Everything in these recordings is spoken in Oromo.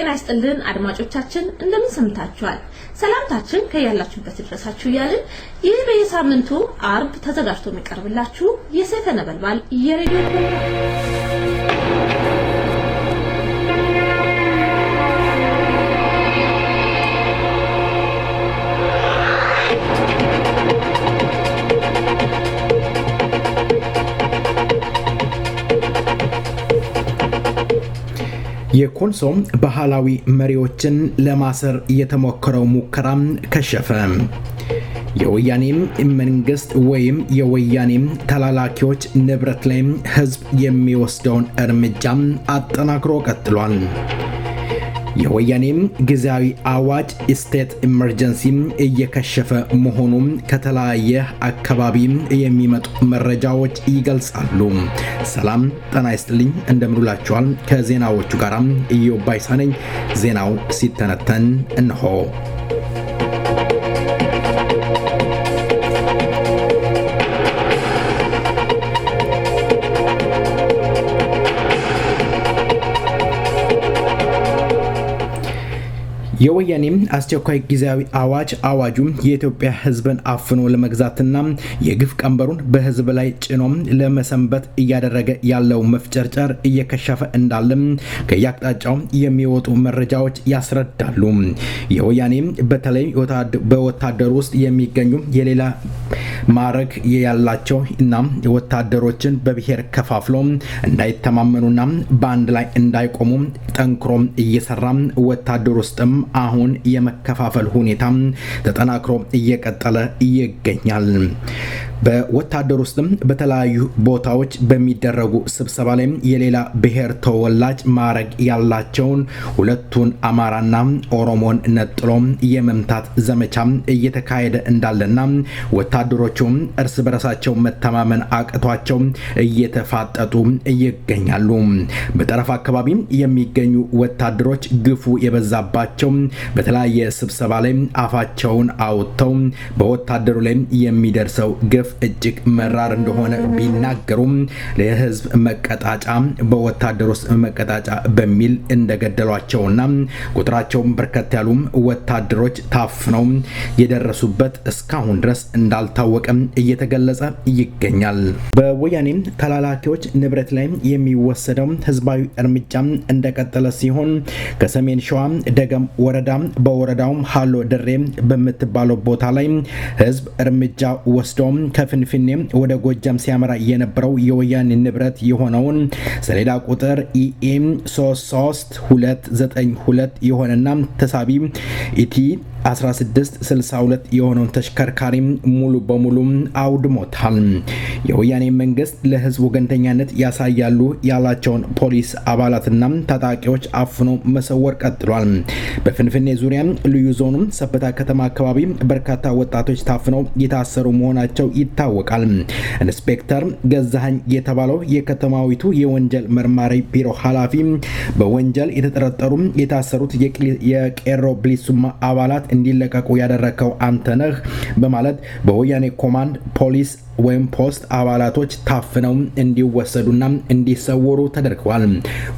ጤና ይስጥልን አድማጮቻችን እንደምን ሰምታችኋል? ሰላምታችን ከያላችሁበት ድረሳችሁ ይያልን። ይህ በየሳምንቱ አርብ ተዘጋጅቶ የሚቀርብላችሁ የሰይፈ ነበልባል የሬዲዮ ፕሮግራም የኮንሶ ባህላዊ መሪዎችን ለማሰር የተሞከረው ሙከራም ከሸፈ። የወያኔ መንግስት ወይም የወያኔ ተላላኪዎች ንብረት ላይ ህዝብ የሚወስደውን እርምጃም አጠናክሮ ቀጥሏል። የወያኔ ጊዜያዊ አዋጅ ስቴት ኢመርጀንሲ እየከሸፈ መሆኑን ከተለያየ አካባቢ የሚመጡ መረጃዎች ይገልጻሉ። ሰላም ጤና ይስጥልኝ እንደምንላችኋል። ከዜናዎቹ ጋር ኢዮብ ባይሳ ነኝ። ዜናው ሲተነተን እንሆ። የወያኔ አስቸኳይ ጊዜያዊ አዋጁ የኢትዮጵያ ህዝብን አፍኖ ለመግዛትና የግፍ ቀንበሩን በህዝብ ላይ ጭኖ ለመሰንበት እያደረገ ያለው መፍጨርጨር እየከሸፈ እንዳለ ከያቅጣጫው የሚወጡ መረጃዎች ያስረዳሉ። የወያኔ በተለይ በወታደሩ ውስጥ የሚገኙ የሌላ ማዕረግ ያላቸው እና ወታደሮችን በብሔር ከፋፍሎ እንዳይተማመኑና በአንድ ላይ እንዳይቆሙ ጠንክሮ እየሰራ ወታደር ውስጥም አሁን የመከፋፈል ሁኔታ ተጠናክሮ እየቀጠለ ይገኛል። በወታደር ውስጥም በተለያዩ ቦታዎች በሚደረጉ ስብሰባ ላይ የሌላ ብሔር ተወላጅ ማዕረግ ያላቸውን ሁለቱን አማራና ኦሮሞን ነጥሎ የመምታት ዘመቻ እየተካሄደ እንዳለና ወታደሮቹም እርስ በራሳቸው መተማመን አቅቷቸው እየተፋጠጡ ይገኛሉ። በጠረፍ አካባቢ የሚገኙ ወታደሮች ግፉ የበዛባቸው በተለያየ ስብሰባ ላይ አፋቸውን አውጥተው በወታደሩ ላይ የሚደርሰው ግፍ እጅግ መራር እንደሆነ ቢናገሩም ለህዝብ መቀጣጫ በወታደር ውስጥ መቀጣጫ በሚል እንደገደሏቸውና ቁጥራቸው በርከት ያሉ ወታደሮች ታፍነው የደረሱበት እስካሁን ድረስ እንዳልታወቀ እየተገለጸ ይገኛል። በወያኔ ተላላኪዎች ንብረት ላይ የሚወሰደው ህዝባዊ እርምጃ እንደቀጠለ ሲሆን ከሰሜን ሸዋ ደገም ወረዳ በወረዳው ሃሎ ደሬ በምትባለው ቦታ ላይ ህዝብ እርምጃ ወስዶ ከፍንፍኔ ወደ ጎጃም ሲያመራ የነበረው የወያኔ ንብረት የሆነውን ሰሌዳ ቁጥር ኢኤም 33292 የሆነና ተሳቢ ኢቲ 1662 የሆነውን ተሽከርካሪ ሙሉ በሙሉ አውድሞታል። የወያኔ መንግስት ለህዝብ ወገንተኛነት ያሳያሉ ያላቸውን ፖሊስ አባላትና ታጣቂዎች አፍኖ መሰወር ቀጥሏል። በፍንፍኔ ዙሪያ ልዩ ዞኑ ሰበታ ከተማ አካባቢ በርካታ ወጣቶች ታፍነው የታሰሩ መሆናቸው ይታወቃል። ኢንስፔክተር ገዛኸኝ የተባለው የከተማዊቱ የወንጀል መርማሪ ቢሮ ኃላፊ በወንጀል የተጠረጠሩ የታሰሩት የቄሮ ብሊሱማ አባላት እንዲለቀቁ ያደረከው አንተነህ በማለት በወያኔ ኮማንድ ፖሊስ ወይም ፖስት አባላቶች ታፍነው እንዲወሰዱና እንዲሰወሩ ተደርገዋል።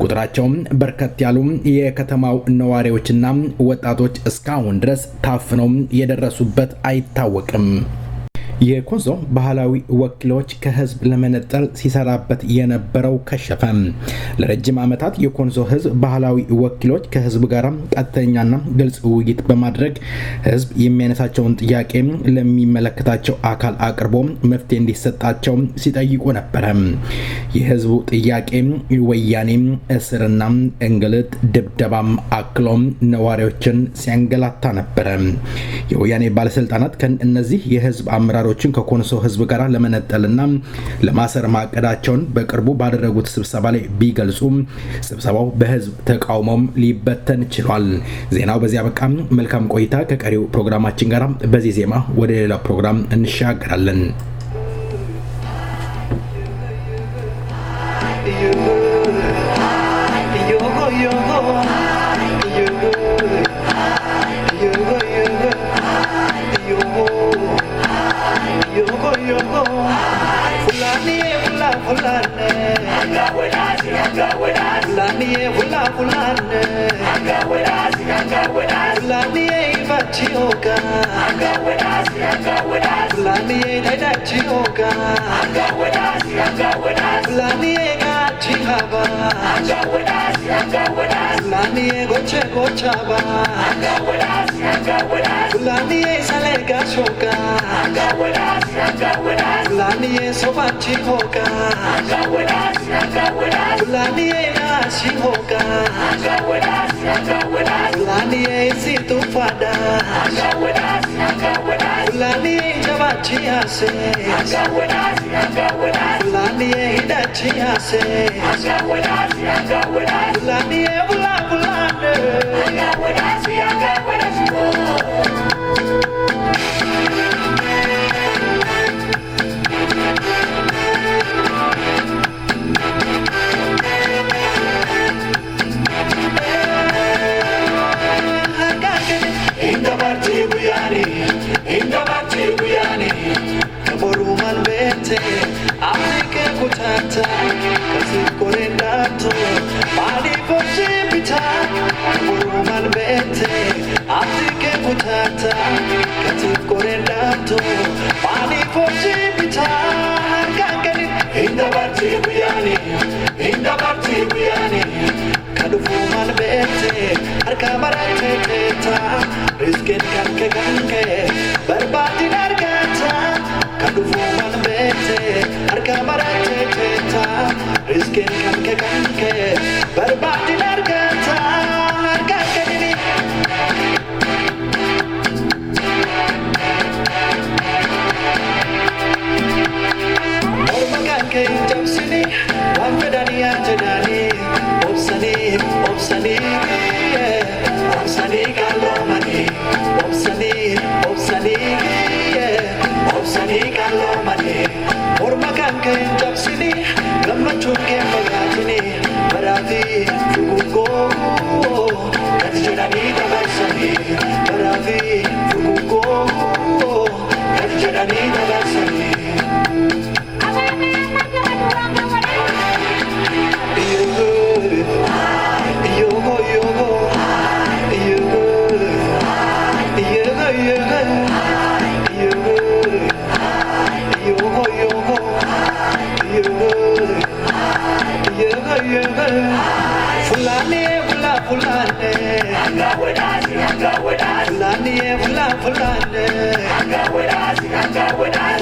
ቁጥራቸው በርከት ያሉ የከተማው ነዋሪዎችና ወጣቶች እስካሁን ድረስ ታፍነው የደረሱበት አይታወቅም። የኮንሶ ባህላዊ ወኪሎች ከህዝብ ለመነጠል ሲሰራበት የነበረው ከሸፈ። ለረጅም ዓመታት የኮንሶ ህዝብ ባህላዊ ወኪሎች ከህዝብ ጋር ቀጥተኛና ግልጽ ውይይት በማድረግ ህዝብ የሚያነሳቸውን ጥያቄ ለሚመለከታቸው አካል አቅርቦ መፍትሄ እንዲሰጣቸው ሲጠይቁ ነበር። የህዝቡ ጥያቄ ወያኔ እስርና እንግልት፣ ድብደባም አክሎ ነዋሪዎችን ሲያንገላታ ነበር። የወያኔ ባለስልጣናት ከእነዚህ የህዝብ አመራሮች ከኮንሶ ህዝብ ጋር ለመነጠልና ለማሰር ማቀዳቸውን በቅርቡ ባደረጉት ስብሰባ ላይ ቢገልጹም ስብሰባው በህዝብ ተቃውሞም ሊበተን ችሏል። ዜናው በዚያ በቃ። መልካም ቆይታ ከቀሪው ፕሮግራማችን ጋር። በዚህ ዜማ ወደ ሌላ ፕሮግራም እንሻገራለን። Fulani, hoga Fulani dachi hoga Fulani gachi haba Fulani goche ba Fulani sale gashoga Fulani sobachi hoga Fulani nashi hoga Fulani situ fada Fulani jabachi ase Fulani dachi ase Fulani bula bulane Kaboruman bete Amike kutata Kasi korendato Mali pochipita Kaboruman bete Amike kutata Kasi korendato Mali pochipita Kakani Inda bati buyani Kadufuman bete Arkabarate teta Rizkin kanke Berbati nargata Kadufuman bete Arkabarate teta Rizkin kanke Berbati nargata Kakani Ormakan ke jamsini Wafedani ajadani Obsani Obsani kalomani Obsani kalomani Ormakan ke jamsini Gamachun ke magatini Barati fugugo Katijadani tabasani Barati fugugo Katijadani tabasani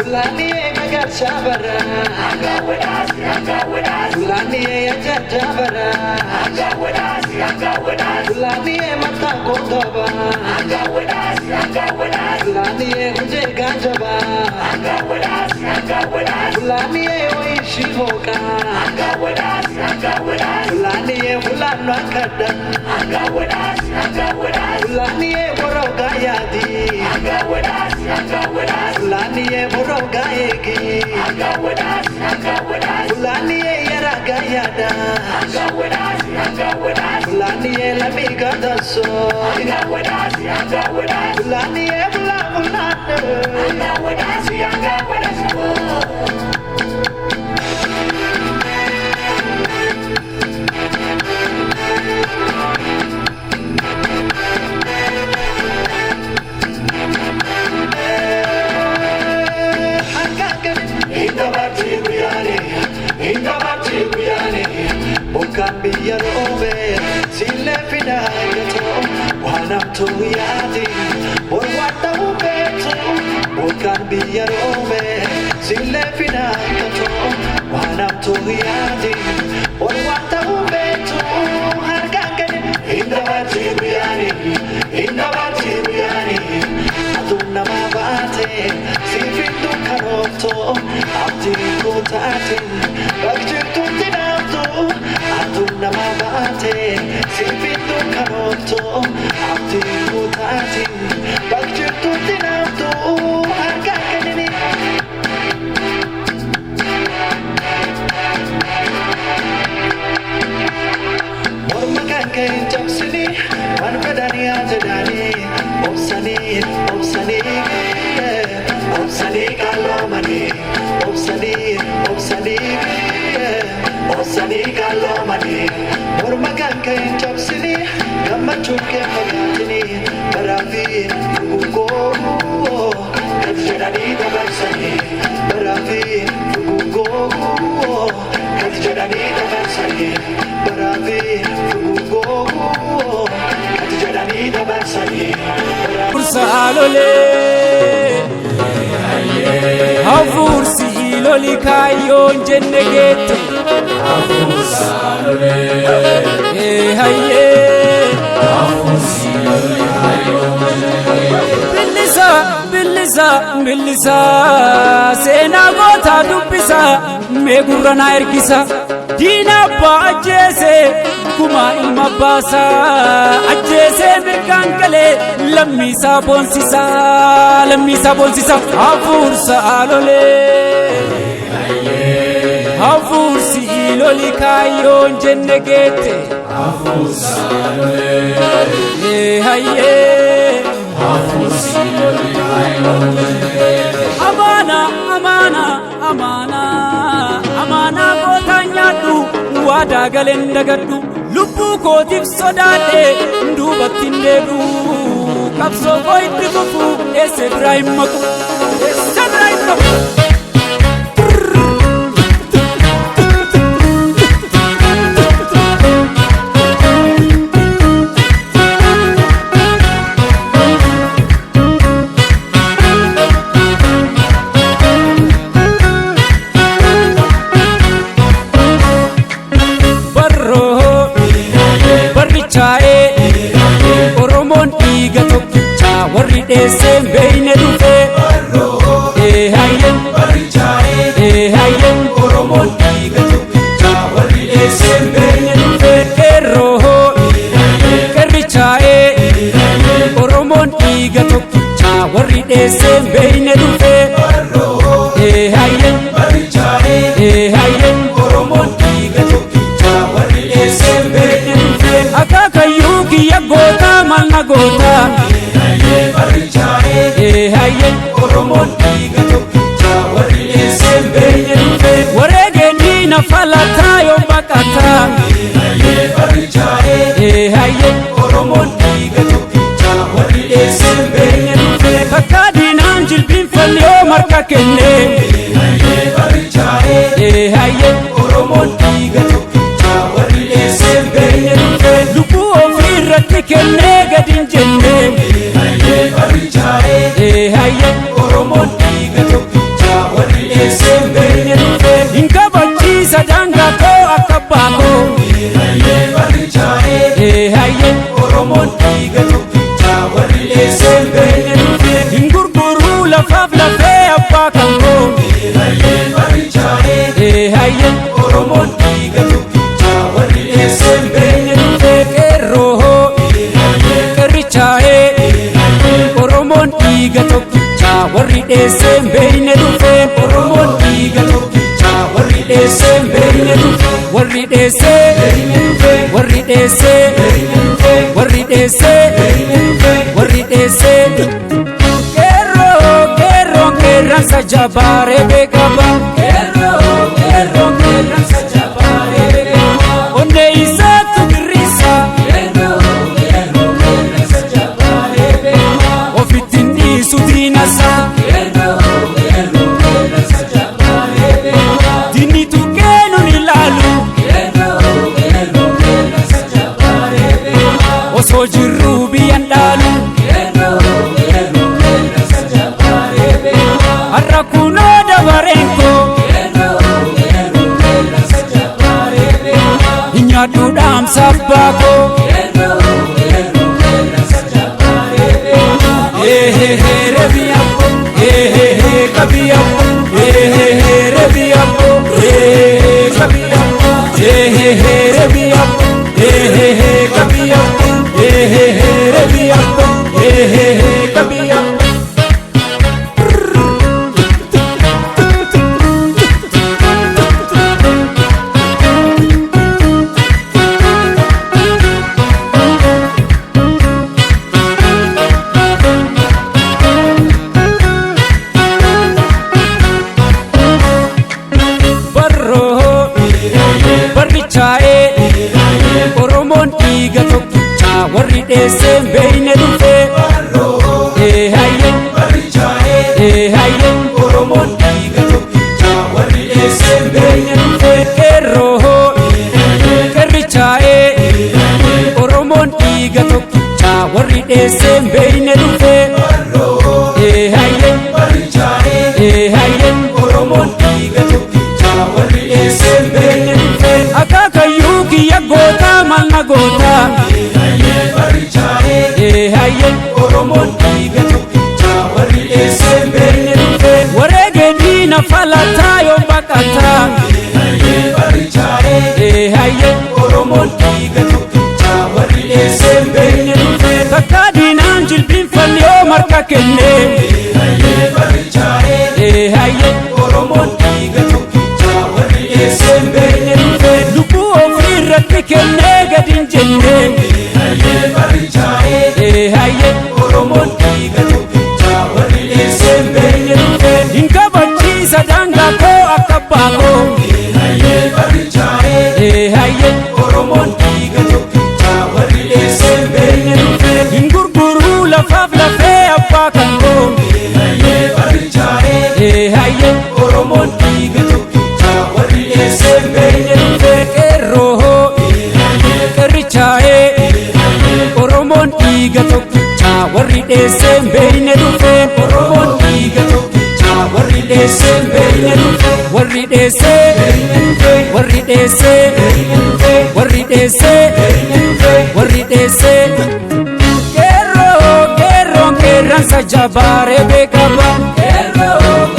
Fulani magar sabara Fulani ajajabara Fulani mata kodaba Fulani uje gajaba Fulani oishi hoka Fulani fulano akada Fulani boroga yadi Fulani boroga egi Fulani yaraga yada Fulani lamiga daso Fulani Bukan biar obe sile finayato wanam tu yadi borwata ubeto bukan biar obe sile finayato wanam tu yadi borwata ubeto harga kan inda bati biyani aduna mabate sifindu karoto abdi kotatin bakjitu tinamto aduna mabate sifindu karoto abdi kotatin bakjitu tinamto harga kanini Mormakan kain jamsini wan pedani ajadani Obsani kalomani Obsani kalomani Mormakan kain jamsini Gamachun ke magatini Barafi fugugo jedhanii dabarsanii baraafi fugugoo ati jedhanii dabarsanii baraafi fugugoo ati jedhanii dabarsanii Salole Havur siloli kayon jenne gette Havur salole haye Havur siloli kayon jenne gette Billisa sena gota dubbisa me gurrana ergisa dina ba ajese kuma ilma basa ajese mirkankale lamisa bonsisa Havur salole Havur siloli kayon jenne gette Havur salole haye Havur siloli kayon jenne gette Amana kotanyadu wada galenda gaddu lubbu kotif sodade ndubatin dedu kapso koitti fufu ese Ibrahim maku Oromon iga tokkicha warri dheesseen beeyne dhufe hayyen Oromon iga tokkicha warri dheesseen beeyne dhufe qerrichaa'e Oromon iga tokkicha warri dheesseen beeyne dhufe hayyen Oromon iga tokkicha warri dheesseen beeyne dhufe akakayyuu kiyya goota malna goota hayye Oromon iga tokkicha warri dheesseen beeyne dhufe wareegeenni na falataa yoo baqata hayye Oromon iga tokkicha warri dheesseen beeyne dhufe kakka diinaan jilbiinfalli yoo marka kenne hayye Oromon iga tokkicha warri dheesseen beeyne dhufe lubbuu ofii irratti kennee gadin jenne hayye Oromon iga tokkicha warri dheesseen beeyne dhufe hin kabachiisa daangaa koo akka baakoo hayye Oromon iga tokkicha warri dheesseen beeyne dhufe hin gurguruu lafaaf lafee abbaa kan koo hayye Oromon iga tokkicha warri dheesseen beeyne dhufe qerrichaa'e Oromon iga tokkicha warri dheesseen beeyne dhufe Oromon iga tokkicha warri dheesseen beeyne dhufe warri dheessee qeerransa jabaaree beekaba qeerransa jabaaree beekaba onnee isaatu girriisa qeerransa jabaaree beekaba ofittiin dhiisu diinasa qeerransa jabaaree beekaba diinni tuqqee nun ilaalu qeerransa jabaaree beekaba osoo jirruu biyyan dhaalu har'a kunoo dabareenko hinyaadhu dhaamsa abbaako rebiyabbo kabiyabbo rebiyabbo kabiyabbo rebiyabbo kabiyabbo rebiyabbo kabiyabbo Oromon iga tokkicha warri dheesseen beeyne dhufe hayye dheesseen beeyne dhufe hayye hayye Oromoon dhiiga tokkicha warri dheesseen beeyne dhufe akaakayyuu kiyya goota malna goota hayye Oromoon dhiiga tokkicha warri dheesseen beeyne dhufe wareege diina falataa yoo baqataa hayye Oromoon dhiiga tokkicha warri dheesseen beeyne dhufe takka diinaan jilbiinfanne yoo marka kenne hayye Oromoon dhiiga tokkicha warri dheesseen beeyne dhufe lubbuu ofii irratti kennee gadi hin jenne hayye Oromoon dhiiga tokkicha warri dheesseen beeyne dhufe hin kabachiisa daangaa koo akka baakoo hayye Oromoon dhiiga tokkicha warri dheesseen beeyne dhufe hin gurguruu lafaaf lafee abbaa kan koo hayye Oromoon dhiiga tokkicha warri dheesseen beeyne dhufe qeerroo qeerrichaa'ee Oromoon dhiiga tokkicha warri dheesseen beeyne dhufe Oromoon dhiiga tokkicha warri dheesseen beeyne dhufe warri dheessee warri dheessee warri dheessee warri dheessee qeerroon qeerransa jabaaree beekaba qeerroon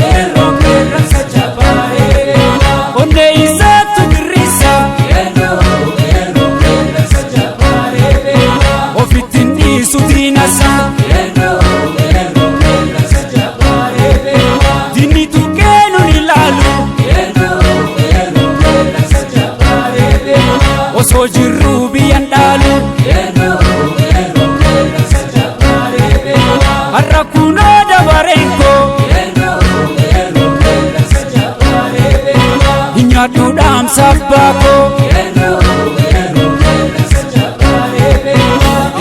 qeerransa jabaaree beekaba onnee isaatu girrisa qeerroon qeerransa jabaaree beekaba ofittiin dhiisu diinasa qeerroon qeerransa jabaaree beekaba diinni tukkee nun ilaalu osoo jirruu biyyan dhaalu har'a kunoo dabareen koo hin nyaadhu dhaamsa abbaa koo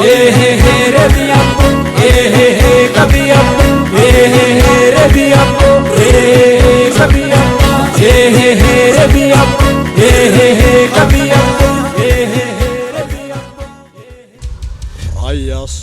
rebi abbo qabi abbo rebi abbo qabi abbo rebi abbo qabi abbo Ayas.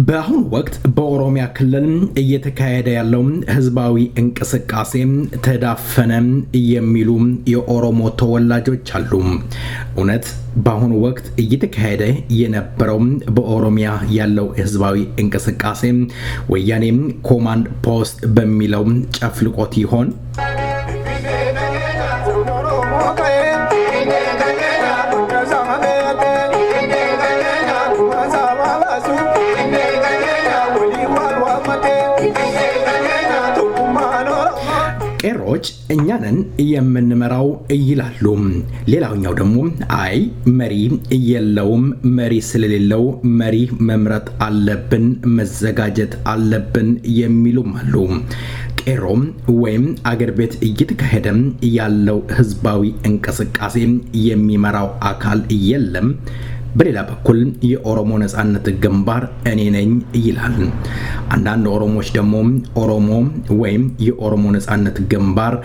በአሁኑ ወቅት በኦሮሚያ ክልል እየተካሄደ ያለው ህዝባዊ እንቅስቃሴ ተዳፈነ የሚሉ የኦሮሞ ተወላጆች አሉ። እውነት በአሁኑ ወቅት እየተካሄደ የነበረው በኦሮሚያ ያለው ህዝባዊ እንቅስቃሴ ወያኔ ኮማንድ ፖስት በሚለው ጨፍልቆት ይሆን? ቄሮች እኛንን የምንመራው ይላሉ። ሌላኛው ደግሞ አይ መሪ የለውም፣ መሪ ስለሌለው መሪ መምረጥ አለብን፣ መዘጋጀት አለብን የሚሉም አሉ። ቄሮም ወይም አገር ቤት እየተካሄደ ያለው ህዝባዊ እንቅስቃሴ የሚመራው አካል የለም። በሌላ በኩል የኦሮሞ ነጻነት ግንባር እኔ ነኝ ይላል። አንዳንድ ኦሮሞዎች ደግሞ ኦሮሞ ወይም የኦሮሞ ነጻነት ግንባር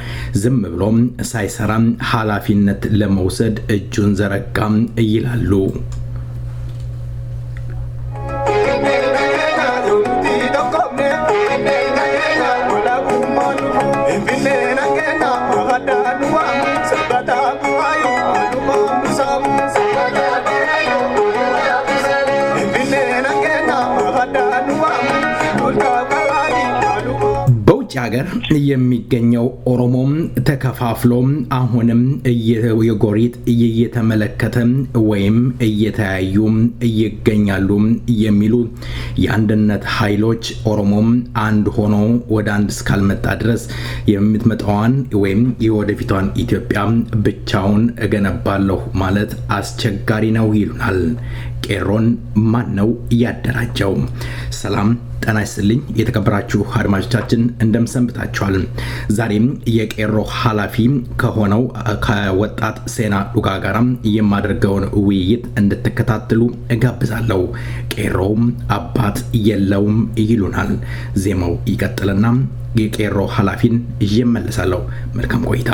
ዝም ብሎ ሳይሰራ ኃላፊነት ለመውሰድ እጁን ዘረጋም ይላሉ። ሀገር የሚገኘው ኦሮሞ ተከፋፍሎ አሁንም የጎሪጥ እየተመለከተ ወይም እየተያዩ ይገኛሉ የሚሉ የአንድነት ኃይሎች ኦሮሞም አንድ ሆኖ ወደ አንድ እስካልመጣ ድረስ የምትመጣዋን ወይም የወደፊቷን ኢትዮጵያ ብቻውን እገነባለሁ ማለት አስቸጋሪ ነው ይሉናል። ቄሮን ማን ነው ያደራጀው? ሰላም ጤና ይስጥልኝ የተከበራችሁ አድማጮቻችን እንደምሰንብታችኋል። ዛሬም የቄሮ ኃላፊ ከሆነው ከወጣት ሴና ዱጋ ጋር የማደርገውን ውይይት እንድትከታተሉ እጋብዛለሁ። ቄሮም አባት የለውም ይሉናል። ዜማው ይቀጥልና የቄሮ ኃላፊን ይመለሳለሁ። መልካም ቆይታ።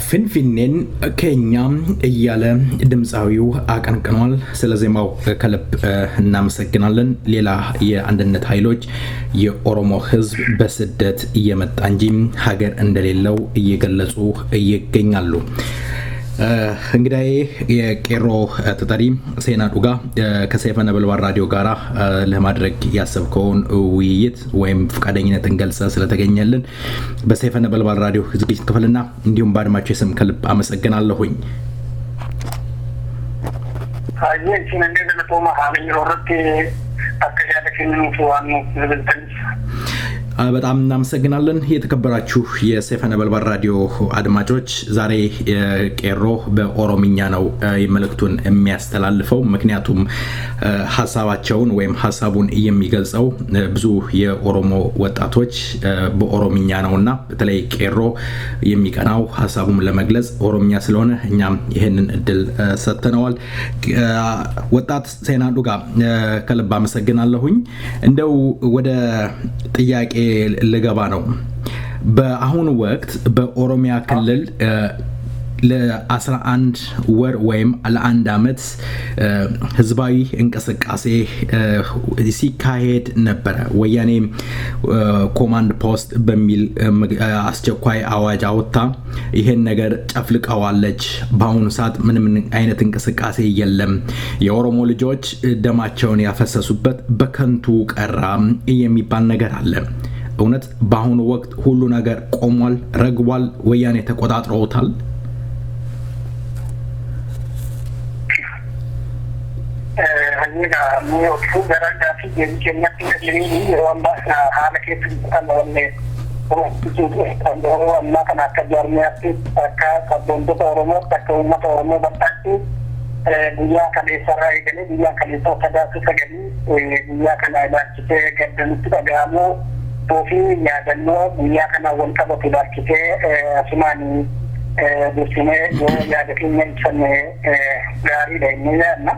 ፍንፍኔን ኬኛም እያለ ድምፃዊው አቀንቅኗል። ስለ ዜማው ከልብ እናመሰግናለን። ሌላ የአንድነት ኃይሎች የኦሮሞ ሕዝብ በስደት እየመጣ እንጂ ሀገር እንደሌለው እየገለጹ ይገኛሉ። እንግዲህ የቄሮ ተጠሪ ሴና ዱጋ ከሰይፈ ነበልባል ራዲዮ ጋራ ለማድረግ ያሰብከውን ውይይት ወይም ፈቃደኝነትን ገልጸ ስለተገኘልን በሰይፈ ነበልባል ራዲዮ ዝግጅት ክፍልና እንዲሁም በአድማጮች ስም ከልብ አመሰግናለሁኝ። በጣም እናመሰግናለን። የተከበራችሁ የሰይፈ ነበልባል ራዲዮ አድማጮች፣ ዛሬ ቄሮ በኦሮምኛ ነው መልእክቱን የሚያስተላልፈው። ምክንያቱም ሐሳባቸውን ወይም ሐሳቡን የሚገልጸው ብዙ የኦሮሞ ወጣቶች በኦሮምኛ ነውና በተለይ ቄሮ የሚቀናው ሐሳቡን ለመግለጽ ኦሮምኛ ስለሆነ እኛም ይሄንን እድል ሰጥተነዋል። ወጣት ሴና ዱጋ ከልብ አመሰግናለሁኝ። እንደው ወደ ጥያቄ ልገባ ነው። በአሁኑ ወቅት በኦሮሚያ ክልል ለ11 ወር ወይም ለ1 ዓመት ህዝባዊ እንቅስቃሴ ሲካሄድ ነበረ። ወያኔ ኮማንድ ፖስት በሚል አስቸኳይ አዋጅ አወጣ። ይሄን ነገር ጨፍልቀዋለች። በአሁኑ ሰዓት ምንም አይነት እንቅስቃሴ የለም። የኦሮሞ ልጆች ደማቸውን ያፈሰሱበት በከንቱ ቀራ የሚባል ነገር አለ። እውነት በአሁኑ ወቅት ሁሉ ነገር ቆሟል፣ ረግቧል፣ ወያኔ ተቆጣጥሮታል? Aniga mio fu garanta fi che mi ha lì wamba hala che tu allora quando amma kana kajarmi atti ka bondo oromo ka umma oromo battati dia kale sarai kale dia kale to kada tu sagani dia kana da kite gadan tu agamo tofi ya danno dia kana wonka botu da kite asmani dusine ya da kinyen sanne gari da ni na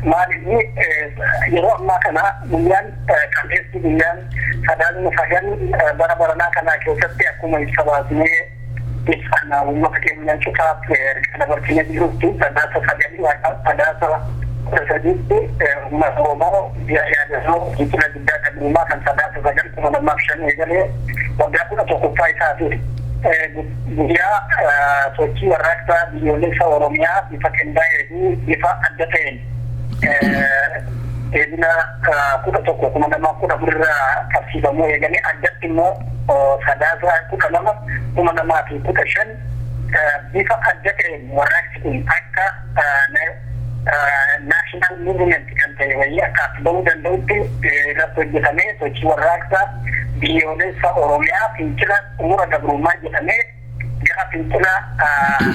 maalini yeroo ammaa kana guyyaan qalbeessi guyyaan sadaasni fayyan bara baranaa kanaa keessatti akkuma ibsa baasnee ibsannaa uummata keenyaan cutaaf dabarsinee jirutti sadaasa fayanii sadaasa sadiitti uummata oromoo yaada yaadannoo fincila diddaa gabrummaa kan sadaasa sagal 2005 eegalee waggaa 11ffaa isaati. Guyyaa sochii warraaqsaa biyyoolessa Oromiyaa bifa qindaa'ee fi bifa adda ta'een eebina 11 2014 irraa qabsiifamuu eegalee addatti immoo sadaasa 12 2015 bifa adda ta'een warraaqsi kun akka national movement kan ta'e wayii akka bahuu danda'utti irratti hojjetamee sochii warraaqsaa biyyoolessa Oromiyaa fincila xumura gabrummaa jedhamee gara fincila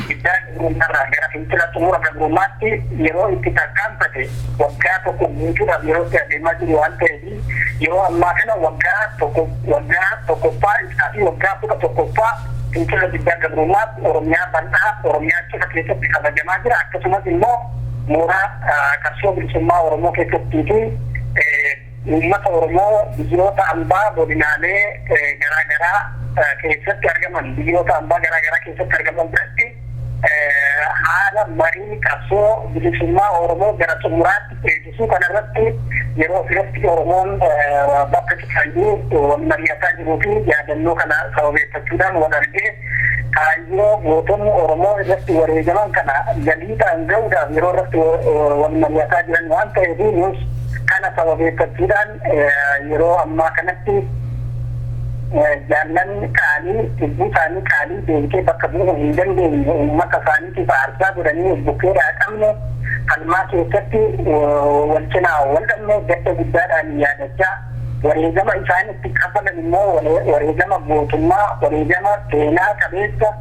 diddaa gabrummaarraa gara fincila xumura gabrummaatti yeroo itti tarkaanfate waggaa tokko guutuudhaaf yeroo itti adeemaa jiru waan ta'eef yeroo ammaa kana waggaa tokkoffaa isaa fi waggaa 11ffaa fincila diddaa gabrummaa Oromiyaa bal'aa Oromiyaa cufa keessatti kabajamaa jira. Akkasumas immoo mooraa qabsoo bilisummaa Oromoo keessattii fi uummata Oromoo biyyoota ambaa godinaalee garaagaraa keessatti argaman biyyoota ambaa garaagaraa keessatti argaman biratti haala marii qabsoo bilisummaa Oromoo gara xumuraatti eegisuu kanarratti yeroo firatti Oromoon bakka cufaayyuu mari'ataa jiruu fi yaadannoo kana sababeeffachuudhaan wal argee kaayyoo gootonni Oromoo irratti wareegaman kana galiidhaan ga'uudhaaf yeroo irratti wal mari'ataa jiran waan ta'eef nus kana sababeeffachuudhaan yeroo ammaa kanatti jaallanni qaalii lubbuu isaanii qaalii deemtee bakka bu'uu hin dandeenye uummata isaaniitiif aarsaa godhanii bukkeedhaa qabne qalmaa keessatti wal cinaa wal dhabne gadda guddaadhaan yaadachaa wareegama isaan itti qabalan immoo wareegama gootummaa wareegama seenaa qabeessa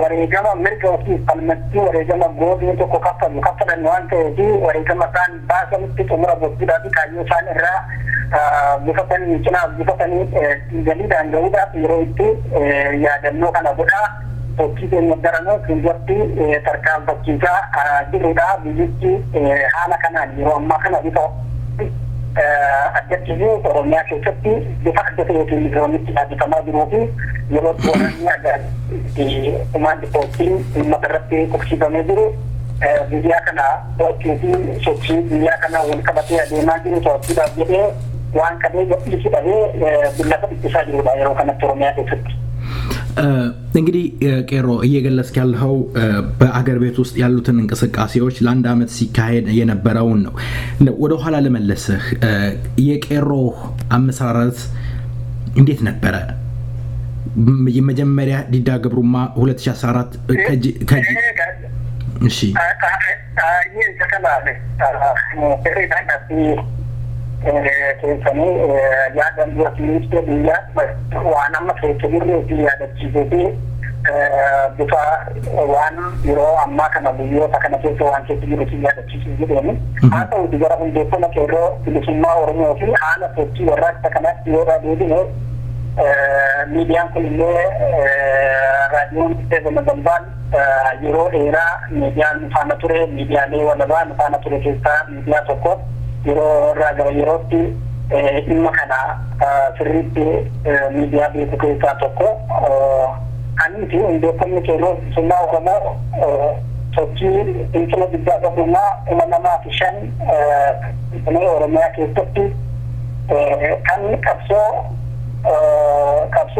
wareegama mirga ofii falmattii wareegama gootni tokko kaffalan waan ta'eef wareegama isaan baasanitti xumura gochuudhaaf kaayyoo isaan irraa buufatanii cinaa buufatanii galiidhaan ga'uudhaaf yeroo itti yaadannoo kana godhaa sochii keenya daranoo fuulduratti tarkaanfachiisaa jirudha. Biyyichi haala kanaan yeroo ammaa kana bifa addatti Oromiyaa keessatti bifa adda ta'eetiin miidiyoonitti dhaabatamaa jiruu fi yeroo waraanni agarsiisti humaan dipoottiin uummata irratti qubsiifamee jiru biyyaa kana to'achuu fi sochii biyyaa kana wal qabatee adeemaa jiru to'achuudhaaf jedhee waan qabee gadhiisuu dhabee billafa ittisaa jirudha yeroo kanatti Oromiyaa keessatti. እንግዲህ ቄሮ እየገለጽክ ያለው በአገር ቤት ውስጥ ያሉትን እንቅስቃሴዎች ለአንድ አመት ሲካሄድ የነበረውን ነው። ወደ ኋላ ለመለስህ የቄሮ አመሰራረት እንዴት ነበረ? የመጀመሪያ ዲዳ ገብሩማ 2014 እሺ keessanii yaadan duratti ministee biyyaa waan amma keessatti fi yaadachiisuu fi bifa waan yeroo ammaa kana biyyoota kana keessa waan keessa jiru fi yaadachiisuu jedhani haa ta'uti gara hundeeffama qeerroo bilisummaa Oromoo fi haala sochii warraaqsa kanatti yoo deebine miidiyaan kun illee raadiyoon Seven Gambaan yeroo dheeraa miidiyaan faana ture miidiyaalee walabaan faana ture keessaa miidiyaa tokko yeroo irraa gara yerootti dhimma kana sirriitti miidiyaa beeku keessaa tokko ani fi hundeeffamni qeerroo bilisummaa Oromoo sochii fincila diddaa gabrummaa 2005 Oromiyaa keessatti kan qabsoo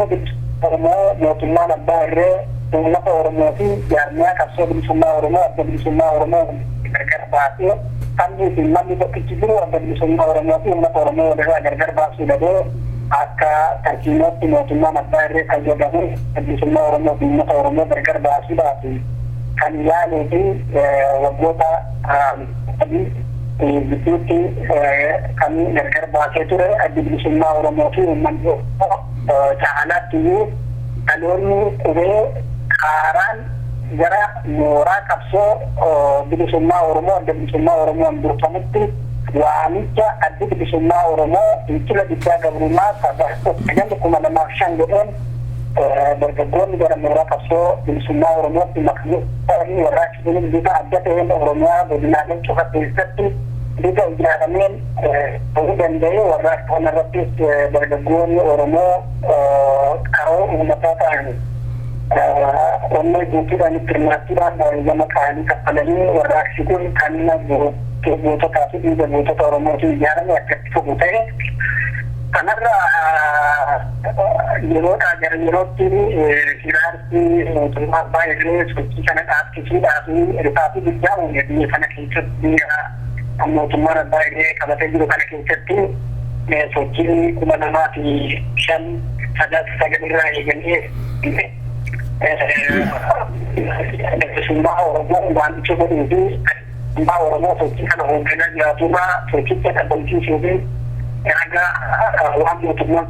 bilisummaa Oromoo mootummaan abbaa irree uummata Oromoo fi jaarmiyaa qabsoo bilisummaa Oromoo adda bilisummaa Oromoo gargar baasee Kami filmami bakkichi jiru adda bilisummaa Oromoo fi uummata Oromoo walirraa gargar baasuu dhabee akka tartiibatti mootummaan abbaa irree fayyadamu adda bilisummaa Oromoo fi uummata Oromoo gargar baasuudhaaf kan yaalee fi waggoota gidduutti kan gargar baasee ture adda bilisummaa Oromoo fi uummanni caalaatti iyyuu dhaloonni qubee haaraan gara mooraa qabsoo bilisummaa Oromoo adda bilisummaa Oromoo durfamutti waamicha adda bilisummaa Oromoo fincila diddaa gabrummaa sadarkaa 2005 jedheen dargaggoonni gara mooraa qabsoo bilisummaa Oromootti makanii warraaqsanii bifa adda ta'een Oromiyaa godinaalee cufa keessatti bifa ijaarameen ta'uu danda'e warraaqsa kanarrattis dargaggoonni Oromoo qaroo uummataa ta'anii Onne guutuudhaan itti hirmaachuudhaan gama kaanii kaffalanii warraaqsi kun kan goototaa fi dhiiga gootota Oromootiin ijaarame akkatti fogu ta'e. Kanarra yeroodhaa gara yerootti hiraarsi mootummaa abbaa irree sochii kana dhaabsisuudhaa fi rifaafi guddaa uume biyya kana keessatti biyya mootummaan abbaa irree qabatee jiru kana keessatti sochii 2005 sagalirraa eegalee summaa Oromoo waanticha godhuu fi summaa Oromoo sochii kana hoogganaa jiraaturraa sochicha dhabamsiisuu fi erga waan mootummaan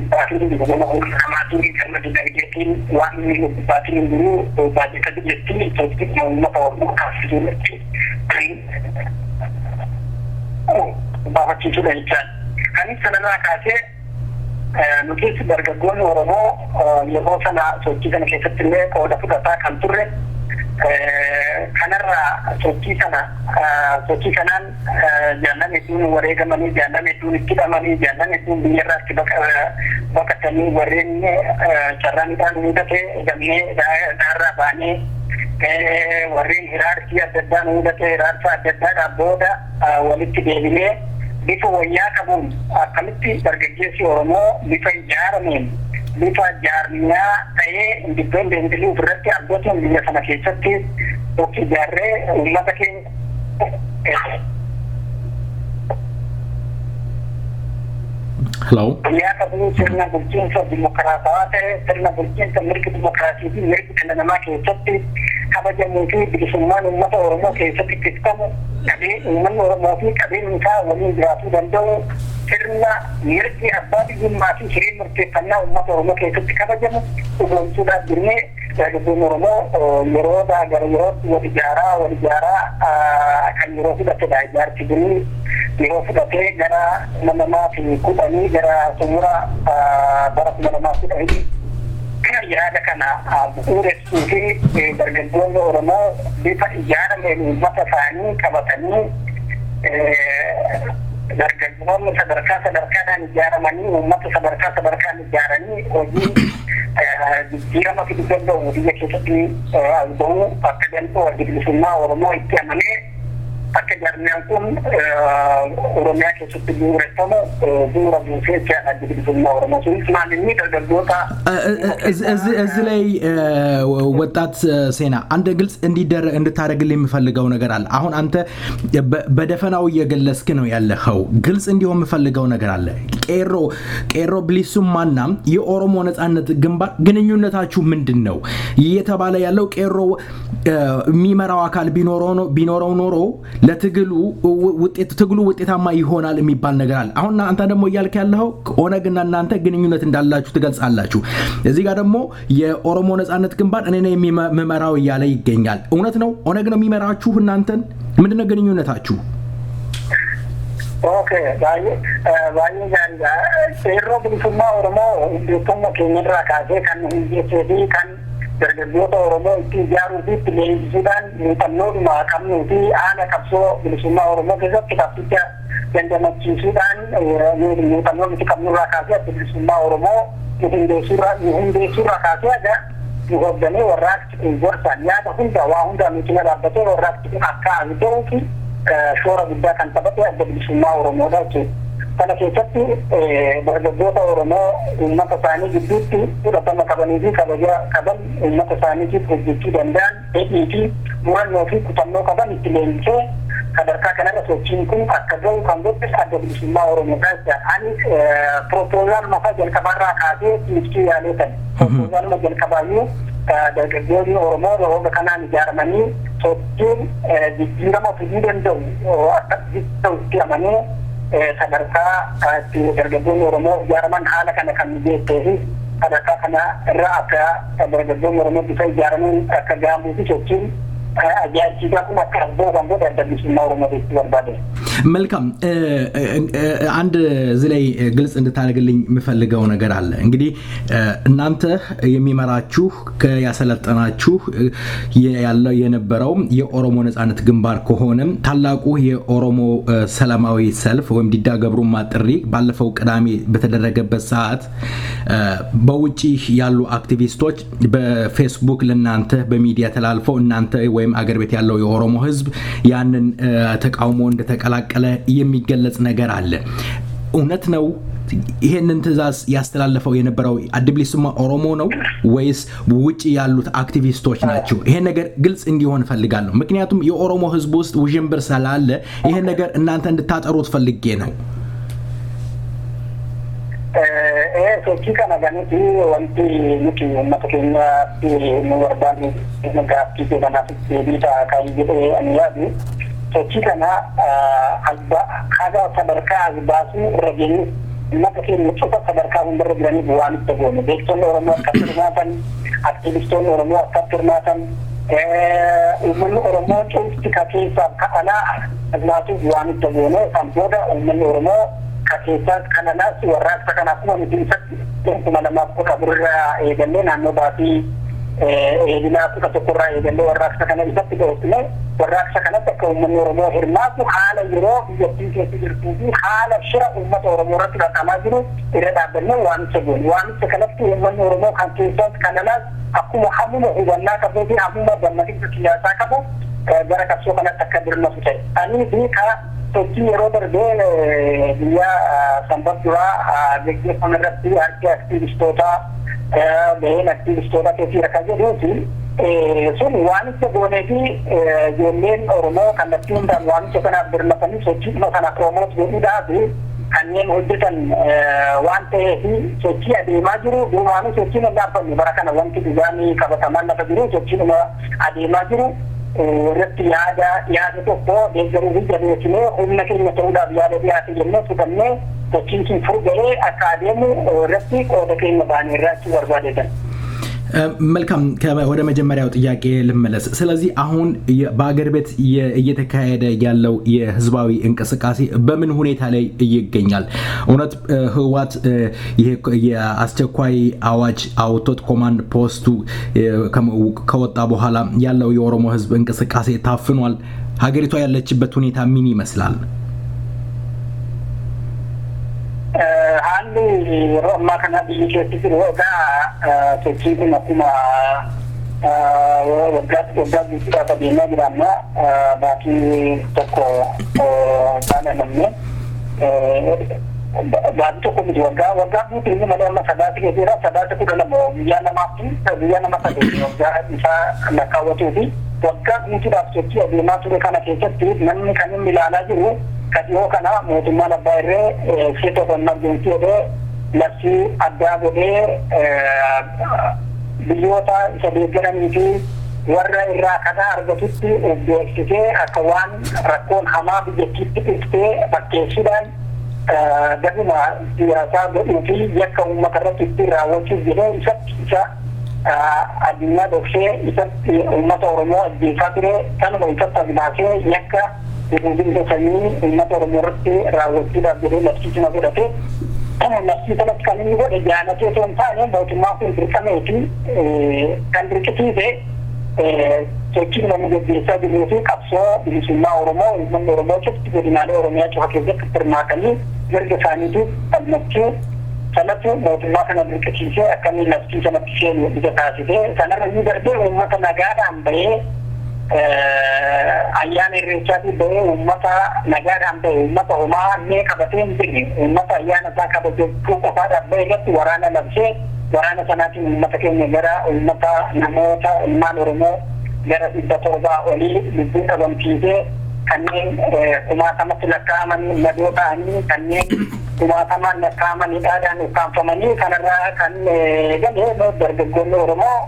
baatiin nama namaatiin galma dinagdeetiin waan inni baatiin jiru baajata biyyattii sochii uummata Oromoo taasisuudhaatti baafachiisuudha jechaan. Kanis sanarraa kaasee nuti dargaggoonni Oromoo yeroo sana sochii kana keessatti illee qooda fudhataa kan turre kanarraa sochii kanaan jaallan hedduun wareegamanii jaallan hedduun itti hidhamanii jaallan hedduun biyyarraatti baqatanii warreen carraa midhaan mudate gamnee daarraa baanee warreen hiraarsi adda addaan mudate hiraarsa adda addaadhaan booda walitti deebinee bifa wayyaa qabuun akkamitti dargaggeessi Oromoo bifa ijaarameen bifa jaarmiyaa ta'ee indipendently ofirratti argamuun biyya sana keessatti tokko ijaarree uummata keenya Hello. Ya qabu sirna bulchiinsa dimokiraatawaa ta'e sirna bulchiinsa mirga dimokiraasii fi mirga dhala namaa keessatti kabajamuu fi bilisummaan uummata Oromoo keessatti tifkamu uummanni Oromoo fi qabeenyi isaa waliin jiraatuu danda'u sirna mirgi abbaa biyyummaa fi hiree murteeffannaa uummata Oromoo keessatti kabajamu dhugoomsuudhaaf jennee dargaggoonni Oromoo yeroodhaa gara yerootti wal ijaaraa kan yeroo fudhatedha ijaarsi jiru yeroo fudhatee gara 2010 gara xumura bara 2010 kan yaada kana bu'uuressuu fi dargaggoonni Oromoo bifa ijaarameen uummata isaanii qabatanii dargaggoonni sadarkaadhaan ijaaramanii uummata sadarkaan ijaaranii hojii jijjiirama fiduu danda'u biyya keessatti ba'uu akka danda'u adda bilisummaa Oromoo itti amanee akka jaarmiyaan kun Oromiyaa keessatti bu'uureffamu bu'uura buusee adda bilisummaa Oromoo sunis maalinni dargaggoota እዚህ ላይ ወጣት ሴና አንድ ግልጽ እንድታደርግልኝ የምፈልገው ነገር አለ። አሁን አንተ በደፈናው እየገለጽክ ነው ያለኸው። ግልጽ እንዲሆን የምፈልገው ነገር አለ። ቄሮ ብሊሱማና የኦሮሞ ነጻነት ግንባር ግንኙነታችሁ ምንድነው? እየተባለ ያለው ቄሮ የሚመራው አካል ቢኖረው ኖሮ ለትግሉ ውጤታማ ይሆናል የሚባል ነገር አለ። አሁን አንተ ደግሞ እያልክ ያለው ኦነግና እናንተ ግንኙነት እንዳላችሁ ትገልጻላችሁ። እዚህ ጋር ደግሞ የኦሮሞ ነጻነት ግንባር እኔ ነኝ የሚመራው እያለ ይገኛል። እውነት ነው? ኦነግ ነው የሚመራችሁ እናንተን? ምንድነው ግንኙነታችሁ? ኦኬ ባይ ጋንዳ ቄሮ ብሊሱማ ኦሮሞ እንደተሞ ከነራ ካሴ kan hojjetee kan dargaggoota Oromoo itti ijaaruu fi itti leenjisuudhaan muuxannoodhuma qabnuu fi haala qabsoo bilisummaa Oromoo keessatti qabsicha dandamachiisuudhaan muuxannoo nuti qabnurraa kaasee adda bilisummaa Oromoo hundeessuurraa kaasee aga nu hoogganee warraaqsi gorsaan yaada hunda waa hundaa nuti na dhaabbatee warraaqsi kun akka abida'uu fi shoora guddaa kan taphate adda bilisummaa Oromoodha jechuudha. Kana keessatti dargaggoota Oromoo uummata isaanii gidduutti fudhatama qabanii fi kabaja qaban uummata isaaniitiif hojjechuu danda'an fedhii fi murannoo fi kutannoo qaban itti leenjisee sadarkaa kanarra sochiin kun akka ga'u kan godhe adda bilisummaa Oromoodha jechuudha. Anis piroopoozaaluma isaa jalqabaarraa kaasee ibsuu yaalee ta'e piroopoozaaluma jalqabaayyuu dargaggoonni Oromoo roga kanaan ijaaramanii sochiin jijjiirama fiduu danda'u akka ta'utti amanee sadarkaa dargaggoonni Oromoo ijaaraman haala kana kan mijeessee fi sadarkaa kana irraa akka dargaggoonni Oromoo bifa ijaaramuun akka ga'amuu fi sochiin ajaa'ibsiisaa kun akka abboo kan godhe adda bilisummaa Oromoo jechuun barbaade. መልካም አንድ ዝላይ ግልጽ እንድታደርግልኝ የምፈልገው ነገር አለ። እንግዲህ እናንተ የሚመራችሁ ከያሰለጠናችሁ ያለው የነበረው የኦሮሞ ነጻነት ግንባር ከሆነ ታላቁ የኦሮሞ ሰላማዊ ሰልፍ ወይም ዲዳ ገብሩማ ጥሪ ባለፈው ቅዳሜ በተደረገበት ሰዓት በውጪ ያሉ አክቲቪስቶች በፌስቡክ ለናንተ በሚዲያ ተላልፈው እናንተ ወይም አገር ቤት ያለው የኦሮሞ ህዝብ ያንን ተቃውሞ እንደተቀላቀለ የሚገለጽ ነገር አለ። እውነት ነው? ይሄንን ትዕዛዝ ያስተላለፈው የነበረው አድብሊስማ ኦሮሞ ነው ወይስ ውጪ ያሉት አክቲቪስቶች ናቸው? ይሄን ነገር ግልጽ እንዲሆን ፈልጋለሁ። ምክንያቱም የኦሮሞ ህዝብ ውስጥ ውዥንብር ስላለ ይሄን ነገር እናንተ እንድታጠሩት ፈልጌ ነው። sochii kana ganiti wanti nuti uummata keenyaatti nu barbaanne gaaffii kanaaf deebiidha kan jedhe ani yaadu. Sochii kana haga sadarkaa baasuu irra geenyu uummata keenya cufa sadarkaa hundarra jiranii waan itti goone beektonni Oromoo akkatti hirmaatan aktivistoonni Oromoo akkatti hirmaatan uummanni Oromoo cufti ka keessaaf ka alaa hirmaatuuf waan itti goone kan booda uummanni Oromoo kakeessaas kananaas warraaqsa kana akkuma nuti ibsatti 2014 eegallee naannoo baasii eeginaa 11 eegallee warraaqsa kana ibsatti dhoofne warraaqsa kanatti akka uummanni Oromoo hirmaatu haala yeroo biyyattiin keessa jirtuu fi haala shira uummata Oromoo irratti dhaqamaa jiru irra dhaabbannee waamicha goone. Waamicha kanatti uummanni Oromoo kan keessaas kananaas akkuma hammuma hubannaa qabuu fi hammuma gammachiisa siyaasaa qabu gara qabsoo kanatti akka dirmatu ta'e. Ani fi sochii yeroo darbee biyya sanbat duraa geggeeffame irratti harki aktiivistootaa gaheen aktiivistootaa keessi rakka jedhuuti sun waamicha goonee fi ijoolleen Oromoo kallattii hundaan waamicha kanaaf birmatanii sochii kana proomoot godhuudhaa fi kanneen hojjetan waan ta'eef sochii adeemaa jiru duubaanii sochiin hin dhaabbanne bara kana wanti dhugaanii qabatamaan lafa jiru sochiin adeemaa jiru. irratti yaada tokko deeggaruu fi jabeessinee humna keenya ta'uudhaaf yaada dhiyaate jennee fudhannee sochiin sun furga'ee akka adeemu irratti qooda keenya baanee irratti barbaadetan. መልካም ወደ መጀመሪያው ጥያቄ ልመለስ። ስለዚህ አሁን በአገር ቤት እየተካሄደ ያለው የህዝባዊ እንቅስቃሴ በምን ሁኔታ ላይ ይገኛል? እውነት ህወሓት የአስቸኳይ አዋጅ አውጥቶት ኮማንድ ፖስቱ ከወጣ በኋላ ያለው የኦሮሞ ህዝብ እንቅስቃሴ ታፍኗል? ሀገሪቷ ያለችበት ሁኔታ ምን ይመስላል? haalli yeroo ammaa kana biyyi keessatti jiru sochii kun akkuma waggaa guutuudhaaf adeemaa jiraanna baatii tokko jaalallamne baatii tokko miti waggaa guutuu inni malee amma sadaati keessa sadaati 12 guyyaa nama sadii waggaa isaa lakkaawwatuu fi waggaa guutuudhaaf sochii adeemaa ture kana keessatti namni kan inni ilaalaa jiru kadhiyoo kana mootummaan abbaa irree seetoo qonnaa beektii jedhee labsii addaa godhee biyyoota isa deeggaranii fi warra irraa kadhaa argatutti beeksisee akka waan rakkoon hamaa biyyattiitti dhuftee fakkeessuudhaan gabuma siyaasaa godhuu fi yakka uummata irratti ittiin raawwachuuf jedhee isa addunyaa dhoksee isatti uummata Oromoo ajjeesaa ture kanuma isatti abilaasee yakka Ibu sanii ummata Oromoo irratti raawwachuudhaaf jedhee labsii sana godhate labsii sanatti kan inni godhe jaalatee osoo hin taane mootummaan kun dirqamee fi kan dirqisiise sochii namni gaggeessaa jiruu fi qabsoo bilisummaa Oromoo uummanni Oromoo cufti godinaalee Oromiyaa cufa keessatti hirmaatanii mirga isaaniitiif falmachuu sanatti mootummaa kana dirqisiisee akkamiin labsii sanatti seenu isa taasise sanarra inni darbee uummata nagaadhaan bahee ayyaana irreechaatii bahee uummata nagaadhaan bahee uummata homaa mee qabatee hin jirre uummata ayyaana isaa kabajachuu qofaadhaaf bahee irratti waraana labsee waraana sanaatiin uummata keenya gara uummata namoota ilmaan Oromoo gara 700 olii lubbuu dhabamsiisee kanneen kumaatamatti lakkaa'amanii madoo ta'anii kanneen kumaatamaan lakkaa'amanii dhaadhaan ukkaanfamanii kanarraa kan galee dargaggoonni Oromoo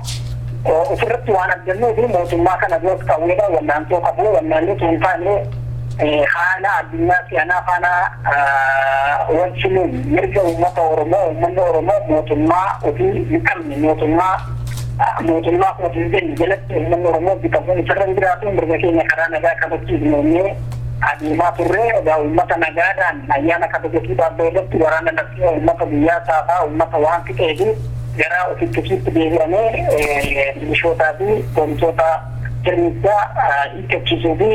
ofirratti waan argannuu fi mootummaa kana goota qawweedha wallaantoo qabu wallaanni tun taane haala addunyaa siyaanaa faana walchinuun mirga uummata Oromoo uummanni Oromoo mootummaa ofii hin qabne mootummaa kootiin jenni jalatti uummanni Oromoo bitamuun isarra hin jiraatu mirga keenya karaa nagaa kabachiisnee adeemaa turre egaa uummata nagaadhaan ayyaana kabajatuu dhaabbeetti waraana nafsii uummata biyyaa saafaa uummata waan fixeefi gara ofiitti deebi'amee milishootaa fi poolisoota sirnichaa hiikkachiisuu fi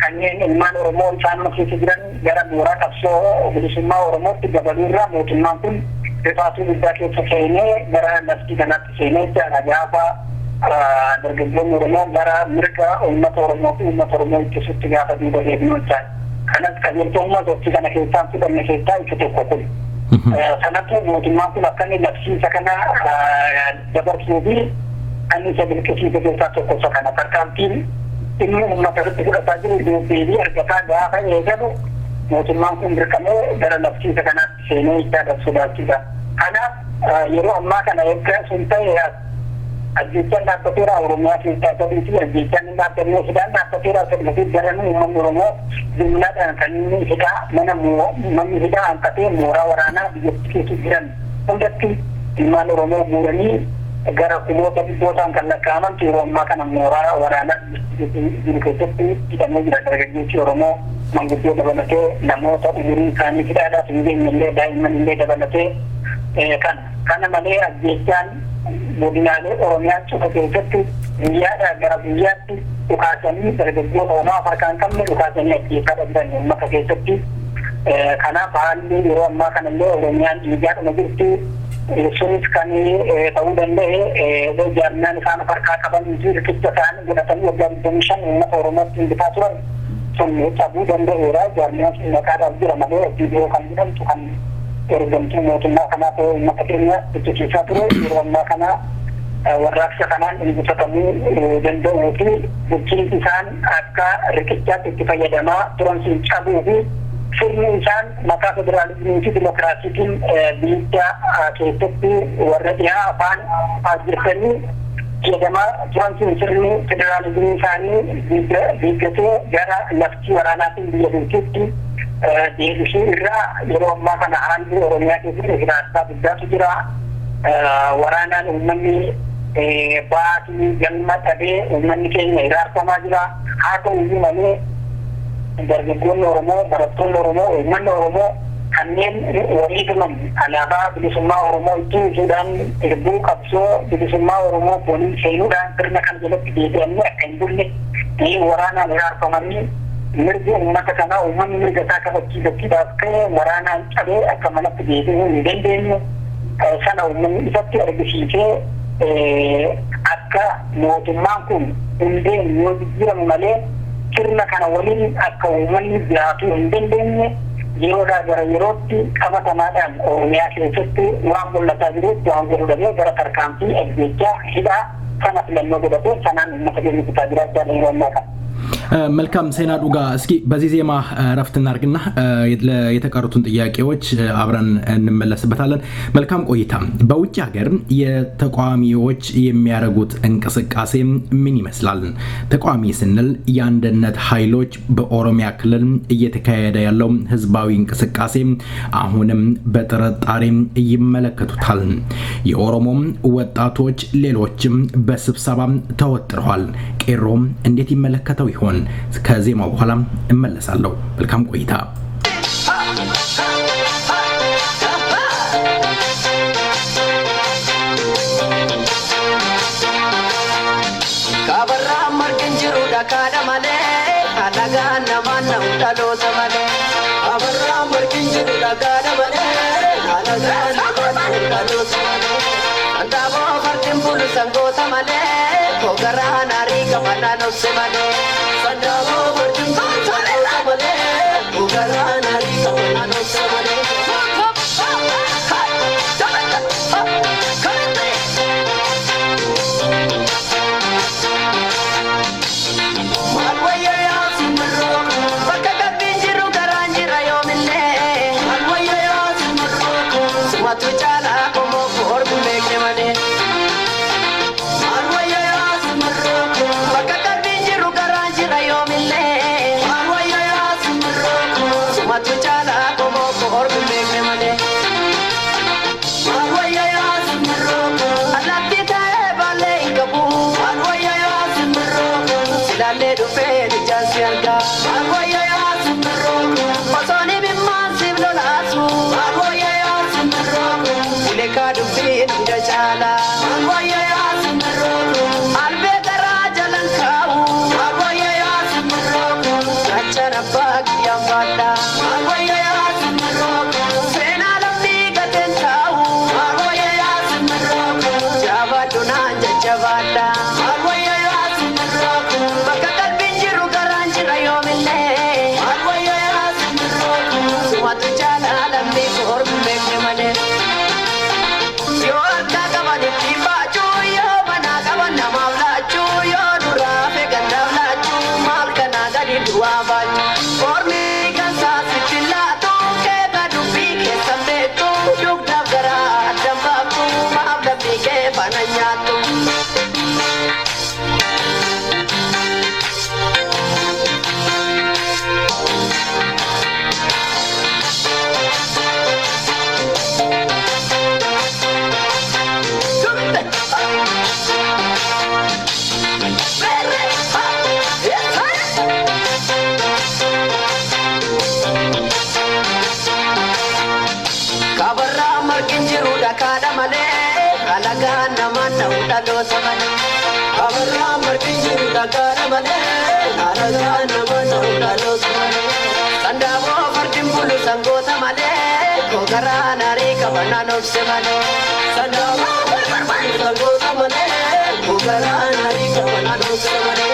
kanneen ilmaan Oromoo isaan keessa jiran gara mooraa qabsoo bilisummaa Oromootti dabaluurraa mootummaan kun rifaatuu guddaa keessa seenee gara naftii kanatti seenee gaafa dargaggoonni Oromoo gara mirga uummata Oromoo fi uummata Oromoo ittisuutti gaafa duuba deebi'uu jechaa. Kanas qajeelfamummaa sochii kana keessaan fudhanne keessaa isa tokko kun. Sanatti mootummaan kun akka inni labsiisa kana dabarsuu fi kan isa bilqisiisa keessaa tokko isa kana tarkaanfiin inni uummata irratti fudhataa jiru deebii argataa gaafa eegalu mootummaan kun dirqamee gara labsiisa kanaatti seenee itti sodaachiisa. Kanaaf yeroo ammaa kana eeggaa sun ta'e ajjechaan dhaabbateera Oromiyaa keessaa ta'uu fi ajjechaan dhaabbatee hidhaan dhaabbateera sadii daranuu uummanni Oromoo jumlaadhaan kan inni hidhaa manni hidhaa hanqatee mooraa waraanaa biyyattii keessa jiran hundatti ilmaan Oromoo guuranii gara kumoota dhibbootaan kan lakkaa'aman yeroo ammaa kana mooraa waraanaa jiru keessatti hidhamee jira. Dargaggeessi Oromoo manguddoo dabalatee namoota umurii isaanii hidhaadhaaf hin geenyellee daa'imman illee dabalatee kana malee ajjechaan godinaalee Oromiyaa cufa keessatti biyyaadhaa gara biyyaatti dhukaasanii dargaggoota Oromoo harkaan qabne dhukaasanii ajjeesaa jiran uummata keessatti. Kanaaf haalli yeroo ammaa kanallee Oromiyaan dhiigaadhuma jirti. Sunis kan ta'uu danda'e jaarmiyaan isaan harkaa qaban fi riqicha isaanii godhatanii waggaa 25 uummata Oromootti hinbitaa turan sun cabuu danda'eera. Jaarmiyaan sun maqaadhaaf jira malee viidiyoo kan jedhamtu kan ergamtuu mootummaa kanaa ta'ee uummata keenya hojjechiisaa ture. Yeroo ammaa kana warraaqsa kanaan injifatamuu danda'uu fi bulchiinsi isaan akka riqichaatti itti fayyadamaa turan sun cabuu fi sirni isaan maqaa federaalizimii fi dimokiraasiitiin biyya keessatti warra dhiyaa afaan jirtanii jedhamaa turan sun sirni federaalizimii isaanii biiggatee gara laftii waraanaatiin biyya bulchiitti deebisuu irraa yeroo ammaa kana haalli Oromiyaa keessatti hiraastaa guddaatu jira. Waraanaan uummanni baatii galma dhabee uummanni keenya hiraarfamaa jira. Haa ta'u malee dargaggoonni Oromoo, barattoonni Oromoo, uummanni Oromoo kanneen walii galan alaabaa bilisummaa Oromoo ittiin ibsuudhaan erbuu qabsoo bilisummaa Oromoo waliin seenuudhaan sirna kana jalatti deebi'anii akka hin bulle waraanaan hiraarfamanii mirgi uummata kanaa uummanni mirga isaa kabachiifachuudhaaf ka'e waraanaan cabee akka manatti deebi'uu hin dandeenye sana uummanni isatti argisiisee akka mootummaan kun hundeen yoo jijjiiramu malee sirna kana waliin akka uummanni jiraatu hin dandeenye yeroodhaa gara yerootti qabatamaadhaan Oromiyaa keessatti waan mul'ataa jirutti waan godhudhamee gara tarkaanfii ajjechaa hidhaa sana filannoo godhatee sanaan uummata keenya bitaa jiraachaa yeroo ammaa kana. መልካም ሴና ዱጋ እስኪ በዚህ ዜማ ረፍት እናርግና የተቀሩትን ጥያቄዎች አብረን እንመለስበታለን። መልካም ቆይታ። በውጭ ሀገር የተቃዋሚዎች የሚያደርጉት እንቅስቃሴ ምን ይመስላል? ተቃዋሚ ስንል የአንድነት ኃይሎች በኦሮሚያ ክልል እየተካሄደ ያለው ህዝባዊ እንቅስቃሴ አሁንም በጥርጣሬ ይመለከቱታል። የኦሮሞም ወጣቶች ሌሎችም በስብሰባ ተወጥረዋል። ቄሮም እንዴት ይመለከተው ይሆን? ከዜማው በኋላ እመለሳለሁ። መልካም ቆይታ። ካበራ ማርገንጅሩ ዳካዳ ማለ አላጋ ነማና ውዳሎ ተማለ ካበራ ማርገንጅሩ ዳካዳ ማለ አላጋ ነማና ውዳሎ ተማለ አንዳቦ ፈርቲም ቡሉ ሰንጎ ተማለ ኮገራ ናሪ ከማና ነው ሰማለ አንዳቦ ፈርቲም ቡሉ ሰንጎ ተማለ ኮገራ ናሪ ከማና ነው ሰማለ abbaa kiyyaan baadha. Maal wayya yaa simbirroo seenaa lamni gateen taa'u. Maal wayya yaa simbirroo jabaadhu naan jajjabaadha. Maal wayya yaa simbirroo bakka qalbiin jiru garaan jira yoomillee. Maal wayya yaa simbirroo sumatu jaalaa lamni koormi beekne malee. Yoo harkaa qaban ittiin baachuu yoo manaa qaban namaaf laachuu yoo duraa feegannaaf laachuu maal kanaa gadi du'aa baachuu. Ormi kan saasitti laatu keeka dubbii keessa beektu dugdaaf garaa adda baaftu maaf dhabbii kee bana nyaattu. Kabarraa margin jiru dhakaadha malee alagaan namaan ta'u dhaloota malee. Kabarraa margin jiru dhakaadha malee alagaan namaan ta'u dhaloota malee. Sandaaboo fardin bulu sangoota malee gogaraa naarii qabanaan obse malee. Sandaaboo fardin bulu sangoota malee gogaraa naarii qabanaan obse malee.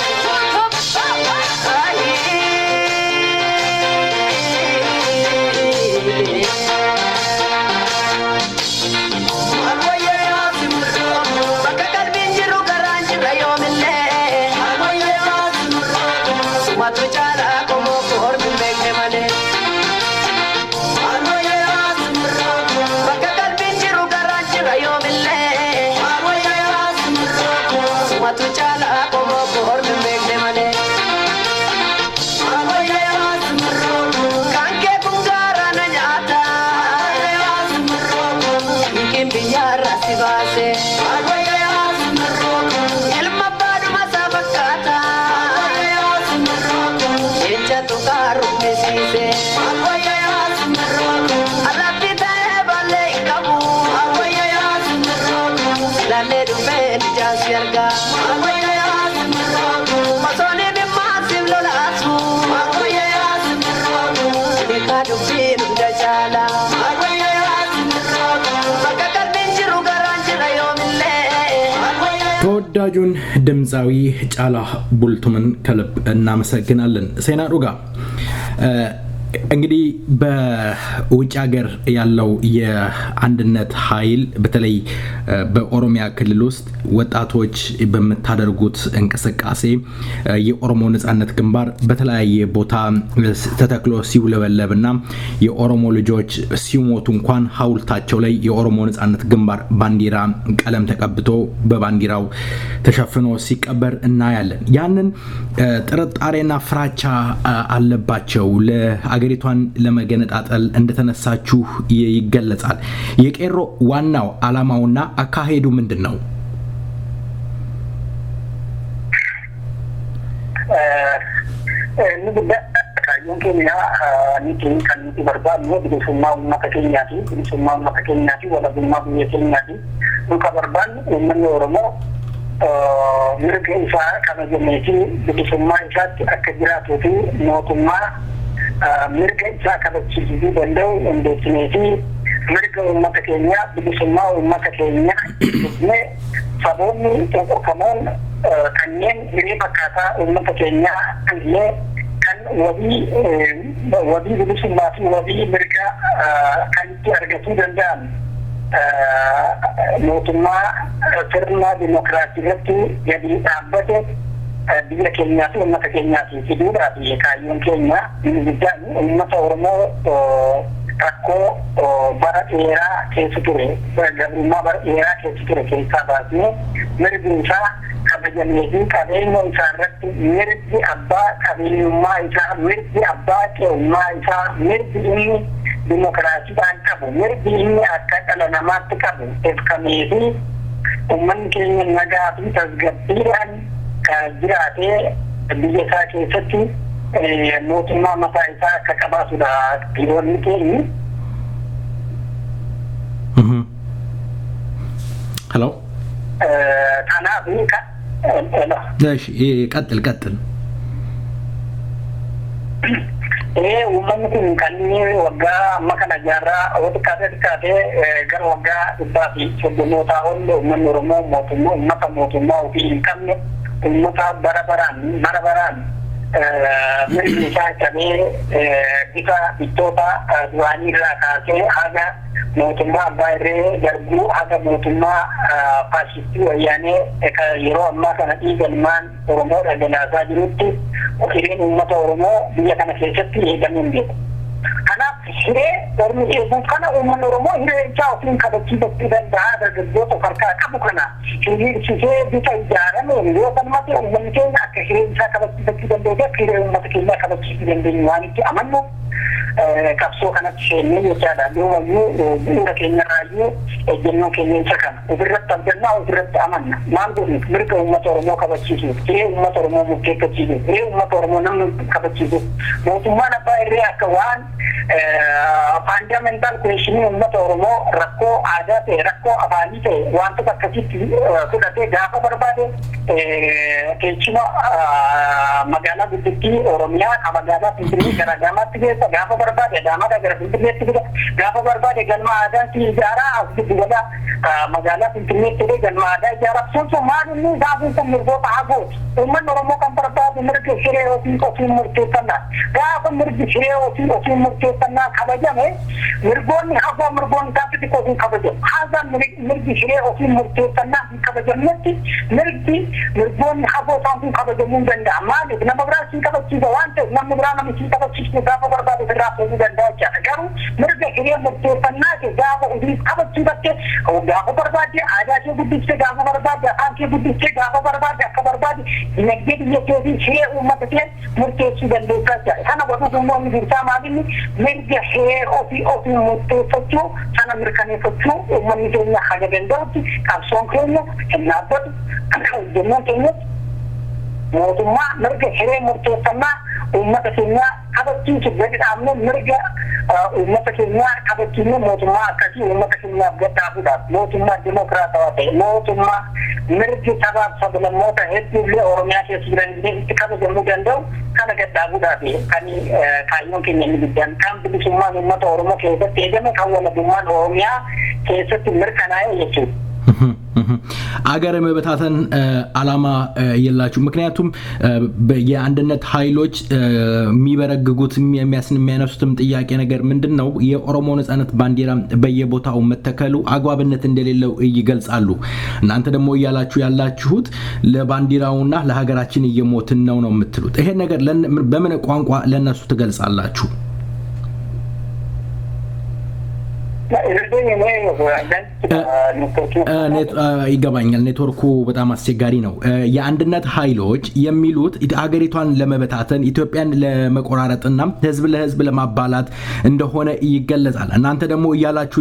ተወዳጁን ድምፃዊ ጫላ ቡልቱምን ከልብ እናመሰግናለን። ሴና ዱጋ እንግዲህ በውጭ ሀገር ያለው የአንድነት ኃይል በተለይ በኦሮሚያ ክልል ውስጥ ወጣቶች በመታደርጉት እንቅስቃሴ የኦሮሞ ነጻነት ግንባር በተለያየ ቦታ ተተክሎ ሲውለበለብና የኦሮሞ ልጆች ሲሞቱ እንኳን ሐውልታቸው ላይ የኦሮሞ ነጻነት ግንባር ባንዲራ ቀለም ተቀብቶ በባንዲራው ተሸፍኖ ሲቀበር እናያለን። ያንን ጥርጣሬና ፍራቻ አለባቸው። ለአገሪቷን ለመገነጣጠል እንደተነሳችሁ ይገለጻል። የቄሮ ዋናው ዓላማውና አካሄዱ ምንድነው? Yookiin niitiin kan nuti barbaadnu bilisummaa uummata keenyaati. Bilisummaa uummata keenyaati, walabummaa biyya keenyaati. Nuka barbaadnu uummanni Oromoo mirga isaa kabajamee fi bilisummaa isaatti akka jiraatuu fi mootummaa mirga isaa kabachiisuu danda'u hundeessinee fi mirga uummata keenyaa, bilisummaa uummata keenyaa ibsnee saboonni tokkofamoon kanneen hiree fakkaataa uummata keenyaa illee kan wabii bilisummaa fi wabii mirga kan itti argatuu danda'an mootummaa sirna dimokiraasii irratti gadi dhaabbate biyya keenyaa fi uummata keenyaatiif fiduudhaaf kaayyoon keenya inni guddaan uummata Oromoo rakkoo bara dheeraa keessa ture, gabrummaa bara dheeraa keessa ture keessaa baasnee mirgi isaa kabajamee fi qabeenya isaa irratti mirgi abbaa qabeenyummaa isaa, mirgi abbaa qe'ummaa isaa, mirgi inni dimokiraasiidhaan qabu, mirgi inni akka dhala namaatti qabu ibsamee fi uummanni keenya nagaa fi tasgabbiidhaan jiraatee biyya isaa keessatti mootummaa mataa isaa akka qabaatudha biyyoonni keenya. Hello. Kanaaf ቀጥል وممكن كان وجا ما كان جارا وتكاد غير وجا تبافي سبنو تاون من رمو موتمو موتمو في كم المتا بربران من كذا kita bitota duani rakase aga mutuma bayre darbu aga mutuma fasitu yani eka yero amma kana igalman oromo dana zajirutti irin ummata oromo biya kana kesatti edamin bi kana hire ormi ebu kana umman oromo hire chao tin kada kibatti dan da gurbo to karka kabu kana hire chise bita ijara no yo kan mate umman ke na ka hire sa kada kibatti dan da hire ummata ke na kada kibatti dan wani ki amanno kapso kana chene yo tada do yu ura kenya rayu jenno kenya chakan ubirrat tabna ubirrat amanna mango mirka ummata oromo kabacci ke ummata oromo mukke kaci ke ummata oromo nam kabacci mo tumana bayre akawan fundamental question ummata oromo rakko aada te rakko abani te wanto takati kudate gafa barbade kechima magala bitti oromia kamagala pindri garagama tige gafa barbade dama da garabindri tige gafa barbade galma aada ti jara asbi wala magala pindri tige galma aada jara so manu ni gafu ko mirgo taabo umman oromo kam barbade mirke shire oti ko murte tanna gafa mirge shire oti murte tanna kabajame mirgon hago mirgon kapiti ko kabajam haza mirge shire oti murte tanna kabajam nati mirgon hago tantu kabajam mundanda amane na mabrasi kabati wante na mabrana mi kabati gafa barbade rafu mundanda cha garu mirge shire murte tanna ke gafa udis kabati batte o gafa barbade aada ke buddi se gafa barbade anke buddi se gafa barbade kabarbade negde ye ke di shire ummat ke murte sudanda cha kana bodu mo mi dirta madini mirge shire oti murte fachu sana mirkane fachu umman ke na haja bendoti kapson kenya na bot jenno kenya موضوع مرجع حرام مرتفعنا ومتكلنا كبتين كبدي عمله مرجع ومتكلنا كبتين موضوع كذي ومتكلنا بجد عبدا موضوع ديمقراطية موضوع مرجع شباب سبب الموت هدي له أورميا كثيرا اللي كذا جمو جندو كذا جد عبدا به كاني كايون كني بديان كم بدي سما الموت أورمو كذا تيجي كهونا بمان أورميا كذا تمركنا يجي አገር መበታተን አላማ የላችሁ ምክንያቱም የአንድነት ኃይሎች የሚበረግጉት የሚያነሱትም ጥያቄ ነገር ምንድነው የኦሮሞ ነጻነት ባንዲራ በየቦታው መተከሉ አግባብነት እንደሌለው ይገልጻሉ እናንተ ደግሞ ያላችሁት ለባንዲራውና ለሀገራችን እየሞትን ነው የምትሉት ይሄ ነገር በምን ቋንቋ ለነሱ ትገልጻላችሁ ይገባኛል ኔትወርኩ በጣም አስቸጋሪ ነው የአንድነት ኃይሎች የሚሉት ሀገሪቷን ለመበታተን ኢትዮጵያን ለመቆራረጥና ህዝብ ለህዝብ ለማባላት እንደሆነ ይገለጻል እናንተ ደግሞ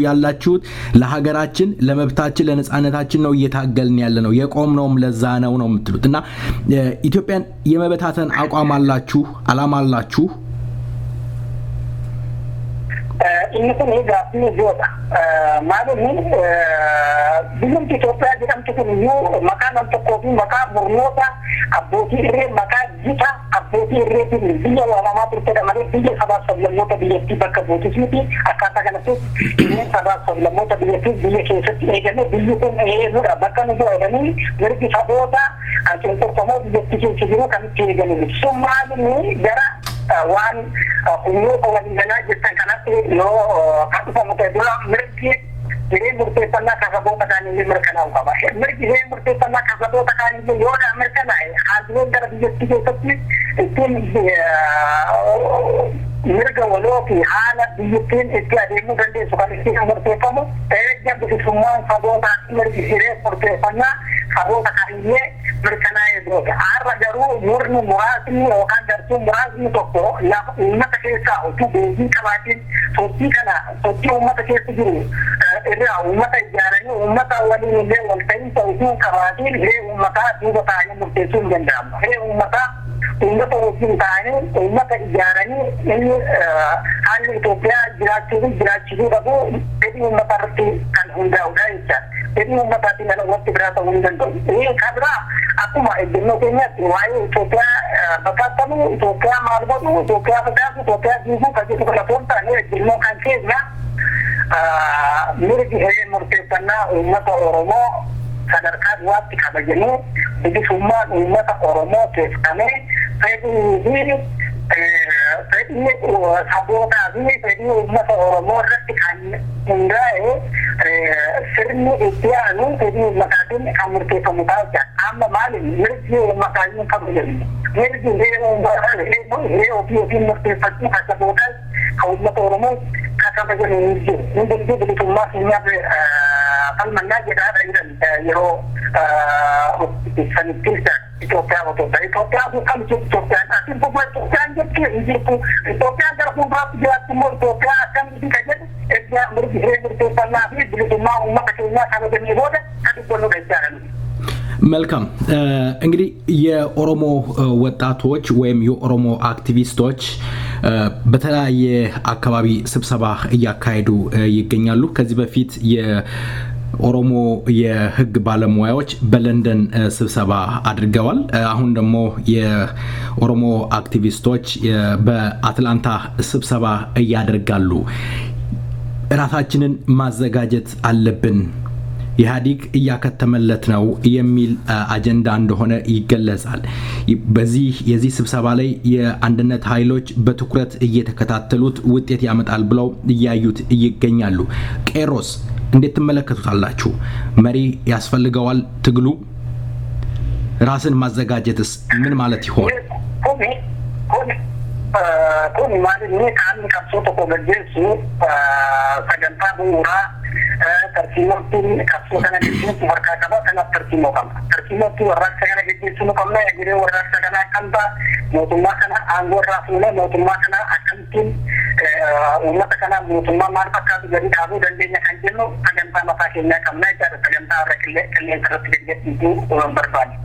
ያላችሁት ለሀገራችን ለመብታችን ለነጻነታችን ነው እየታገልን ያለ ነው የቆምነውም ለዛ ነው የምትሉትና ኢትዮጵያን የመበታተን አቋም አላችሁ አላማ አላችሁ إنكم هذا في جودا ما بني بنم تطلع جام تكونيو مكان تكوفي مكان مرموتا أبوتي ري مكان جيتا أبوتي ري بيجي ولا ما ترتدى ما بيجي خلاص سبلا موتا بيجي بك أبوتي سمتي أكاتا كنا تو إني خلاص سبلا موتا بيجي كيسة إيجابي بيجي كم إيه نور أبكر نجوا إدمي نرجع سبوتا أكيد ترتمو بيجي كيسة كم كيجاني ثم ما بني جرا وان kunyo ko wali na jistan kanati no katu pa mute dula merki dire murte tanna kasabo takani ni merkana ko ba merki he murte tanna kasabo takani ni yoda merkana hai adlo dar biyetti ke sapni itin mirga walo ki hala biyetin ikya demu gande sukani ki murte pamo jab summa sabo ta merki dire murte tanna sabo takani ni merkana hai do arra jaru murnu murasni o kan dartu murasni to ko la ummata ke sa o tu beji kabatin soti kana soti ummata ke tigiru ira ummata jarani ummata wali ne wal tay to tu kabatin he ummata du ta ni murte sun ganda he ummata uummata wajjin ta'anii uummata ijaaranii inni haalli Itoophiyaa jiraachisuu qabu fedhii uummata irratti kan hundaa'udha jecha. Fedhii uummataatiin ala wanti biraa ta'uu hin danda'u. Kan biraa akkuma ejjennoo keenyatti waa'ee Itoophiyaa bakkaatamu Itoophiyaa maal godhu Itoophiyaa facaasu Itoophiyaa diiguu kan jedhu kana foon ta'anii ejjennoo kan keenya mirgi hiree murteeffannaa uummata Oromoo sadarkaa du'aatti kabajanii bilisummaan uummata Oromoo keessamee fedhii sabootaa fi fedhii uummata Oromoo irratti kan hundaa'e sirni itti aanu fedhii uummataatiin kan murteeffamu ta'a. Amma maali mirgi uummataatiin kabajamu. Mirgi hiree ofii murteeffachuu kan sabootaa kan uummata Oromoo kan kabajamu hin jiru. Hundi bilisummaa keenyaaf falmannaa jedhaa jiran yeroo sanitti Itoophiyaa otoo Itoophiyaa bukan Itoophiyaan asin bukan Itoophiyaan jechuun hin jirtu. Itoophiyaan gara fuulduraatti jiraatti immoo Itoophiyaa akkamitti kan jedhu erga mirgi hiree murteeffannaa fi bilisummaa uummata keenyaa kabajamee booda kan ibsannu jechaadha. መልካም እንግዲህ የኦሮሞ ወጣቶች ወይም የኦሮሞ አክቲቪስቶች በተለያየ አካባቢ ስብሰባ እያካሄዱ ይገኛሉ። ከዚህ በፊት የኦሮሞ የህግ ባለሙያዎች በለንደን ስብሰባ አድርገዋል። አሁን ደግሞ የኦሮሞ አክቲቪስቶች በአትላንታ ስብሰባ እያደርጋሉ። ራሳችንን ማዘጋጀት አለብን፣ ኢህአዲግ እያከተመለት ነው የሚል አጀንዳ እንደሆነ ይገለጻል። በዚህ የዚህ ስብሰባ ላይ የአንድነት ኃይሎች በትኩረት እየተከታተሉት ውጤት ያመጣል ብለው እያዩት ይገኛሉ። ቄሮስ እንዴት ትመለከቱታላችሁ? መሪ ያስፈልገዋል ትግሉ? ራስን ማዘጋጀትስ ምን ማለት ይሆን? kun maali kan kapso to kogesu saganta buura tartiibtiin kapso kana gidduu harka qaba kana tartiibatti warraaqsa kana gidduu qabna eegiree warraaqsa kana akkanta mootummaa kana aangoo irraa fuune mootummaa kana akkamittiin uummata kana mootummaa maal fakkaatu gadi dhaabuu dandeenya kan jennu sagantaa mataa keenyaa qabna jechaadha. Sagantaa irra qilleensa irratti gaggeessuu barbaadu.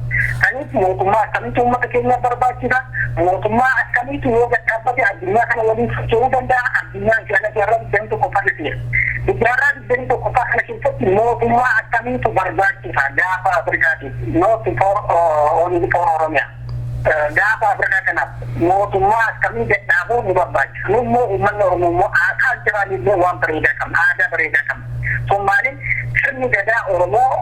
Kanis mootummaa akkamitti uummata keenya barbaachisa? Mootummaa akkamitti yoo gadhaabbate addunyaa kana waliin socho'uu danda'a? Addunyaan kana jaarraa digdamii tokko farditeera. Jaarraa digdamii tokko kana keessatti mootummaa akkamitti barbaachisa gaafa Afrikaatiif not for only for Oromiyaa. Gaafa Afrikaa kanaaf mootummaa akkamii gadhaabuu ni barbaachisa. Immoo uummanni Oromoo immoo aadaa jiraanillee waan bareedaa qabna, aadaa bareedaa qabna. Somaaliin sirni gadaa Oromoo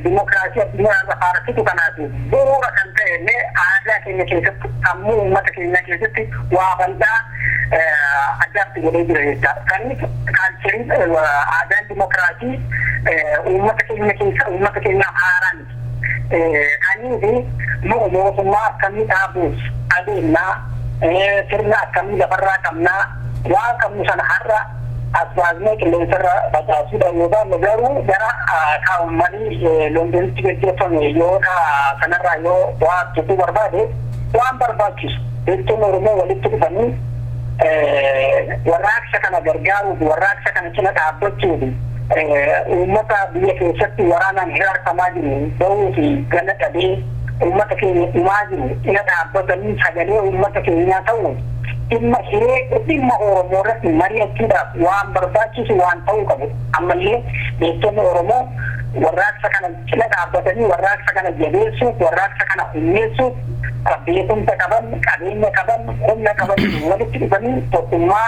dimokiraasii addunyaa irra faarsitu kanaati bu'uura kan ta'e illee aadaa keenya keessatti sammuu uummata keenya keessatti waa bal'aa addaatti godhee jira jechaadha. Kanis kaalcheriin aadaan dimokiraasii uummata keenya keessa uummata keenyaaf haaraa miti. Kaniifi mootummaa akkamii dhaabuuf adeemnaa sirna akkamii lafarraa qabnaa waan qabnu sana har'a asbaasnee qilleensarra facaasuudha yoo ta'u garuu gara kaa'ummanii Londonitti gaggeeffame yoo sanarraa yoo waa tuquu barbaade waan barbaachisu jechuun Oromoo walitti dhufanii warraaqsa kana gargaaruuf warraaqsa kana cina dhaabbachuuf uummata biyya keessatti waraanaan hiraarfamaa jiru bahuu fi gala dhabee uummata keenya dhumaa jiru cina dhaabbatanii sagalee uummata keenyaa ta'u dhimma Oromoo irratti mari'achuudhaaf waan barbaachisu waan ta'uu qabu. Ammallee beektonni Oromoo warraaqsa kana cina dhaabbatanii warraaqsa kana jabeessuuf warraaqsa kana humneessuuf beekumsa qaban qabeenya qaban humna qaban walitti dhufanii tokkummaa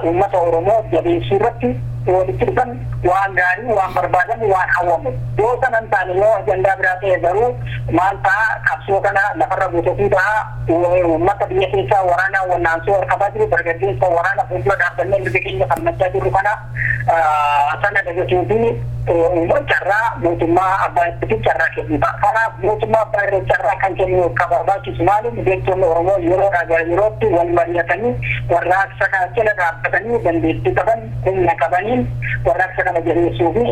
uummata Oromoo jabeessuu irratti walitti dhufan waan gaarii waan barbaadamu waan hawwamu yoo sanan taane yoo ajandaa biraa ta'e garuu maal ta'a qabsoo kana lafarra guutuu ta'a uummata biyya keessaa waraanaa wannaansoo harkabaa jiru dargaggeessa waraana fuuldura dhaabbannee mirga keenya falmachaa jirru kana sana dagatuu fi carraa mootummaa abbaa irratti carraa kennuudha. Kanaaf mootummaa abbaa irratti carraa kan kennu akka barbaachisu maaliif beektonni Oromoo yeroodhaa gara yerootti wal mari'atanii warraaqsa kana cina dhaabbatanii dandeettii qaban humna qabanii warraaqsa kana jabeessuu fi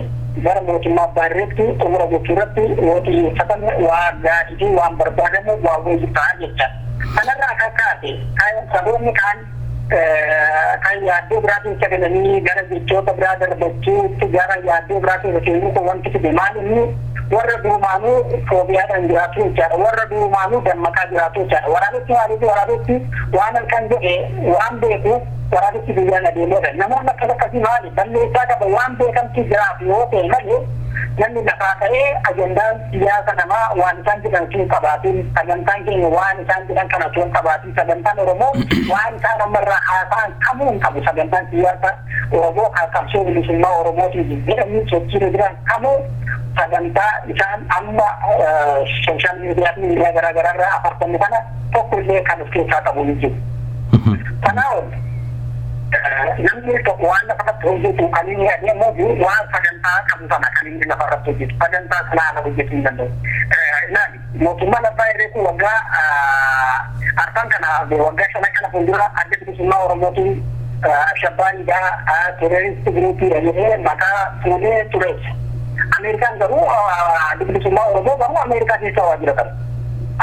gara mootummaa abbaa irratti xumura gochuu irratti yoo xiyyeeffatan waan gaarii fi waan barbaadamu waan wayii ta'a jecha. Kanarraa akka kaase saboonni kaan kan yaaddoo biraatiin sagalanii gara jechoota biraa darbachuutti gara yaaddoo biraatiin seenuu wanti fide maal inni warra duumaanuu foobiyaadhaan jiraatu jechaadha. Warra duumaanuu dammaqaa jiraatu jechaadha. Waraabessi maaliif waraabessi waan halkan jedhe waan beeku waraabessi biyyaan adeemeedha. Namoonni akkas akkasii maali balleessaa qaba waan beekamti jiraaf yoo ta'e malee namni lafaa ta'ee ajandaan siyaasa namaa waan isaan jedhan sun qabaatiin sagantaan keenya waan isaan jedhan kana sun qabaatiin sagantaan Oromoo waan isaan ammarraa haasa'an kamuu hin qabu sagantaan siyaasa Oromoo qabsoo bilisummaa Oromootiin jedhamni sochiirra jiran kamuu sagantaa isaan amma sooshaal miidiyaa fi miidiyaa garaa garaarraa afartanni kana tokko illee kan of keessaa qabu hin jiru. Kanaaf namni tokko waan lafarratti hojjetu kan inni adeemu waan sagantaa qabu sana kan inni lafarratti hojjetu sagantaa sana ala hojjetu hin danda'u. Ilaali mootummaan abbaa irree kun waggaa arfan kana waggaa shana kana fuuldura adda bilisummaa Oromootiin shabbaaniidhaa terooristi giruupii jedhee maqaa fuudhee tureessa. Amerikaan garuu adda bilisummaa Oromoo garuu Ameerikaa keessa waa jira qaba.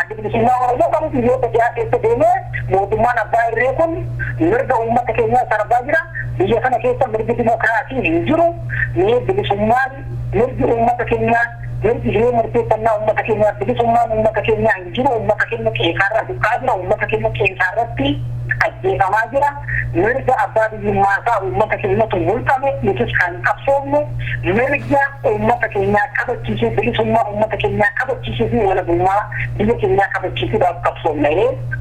Adda bilisummaa Oromoo garuu biyyoota dhiyaa keessa deemee mootummaan abbaa irree kun mirga uummata keenyaa sarbaa jira. Biyya kana keessa mirgi dimokiraasii hin jiru. Mee bilisummaan mirgi uummata keenyaa mirgi hiree murteeffannaa uummata keenyaa bilisummaan uummata keenyaa hin jiru. Uummata keenya qeeqaarra buqqaa jira. Uummata keenya qeeqaarratti ajjeefamaa jira. Mirga abbaa biyyummaasaa uummata keenyatu mulqame nutis kan qabsoofne mirga uummata keenyaa kabachiisuu bilisummaa uummata keenyaa kabachiisuu fi walabummaa biyya keenyaa kabachiisuudhaaf qabsoofne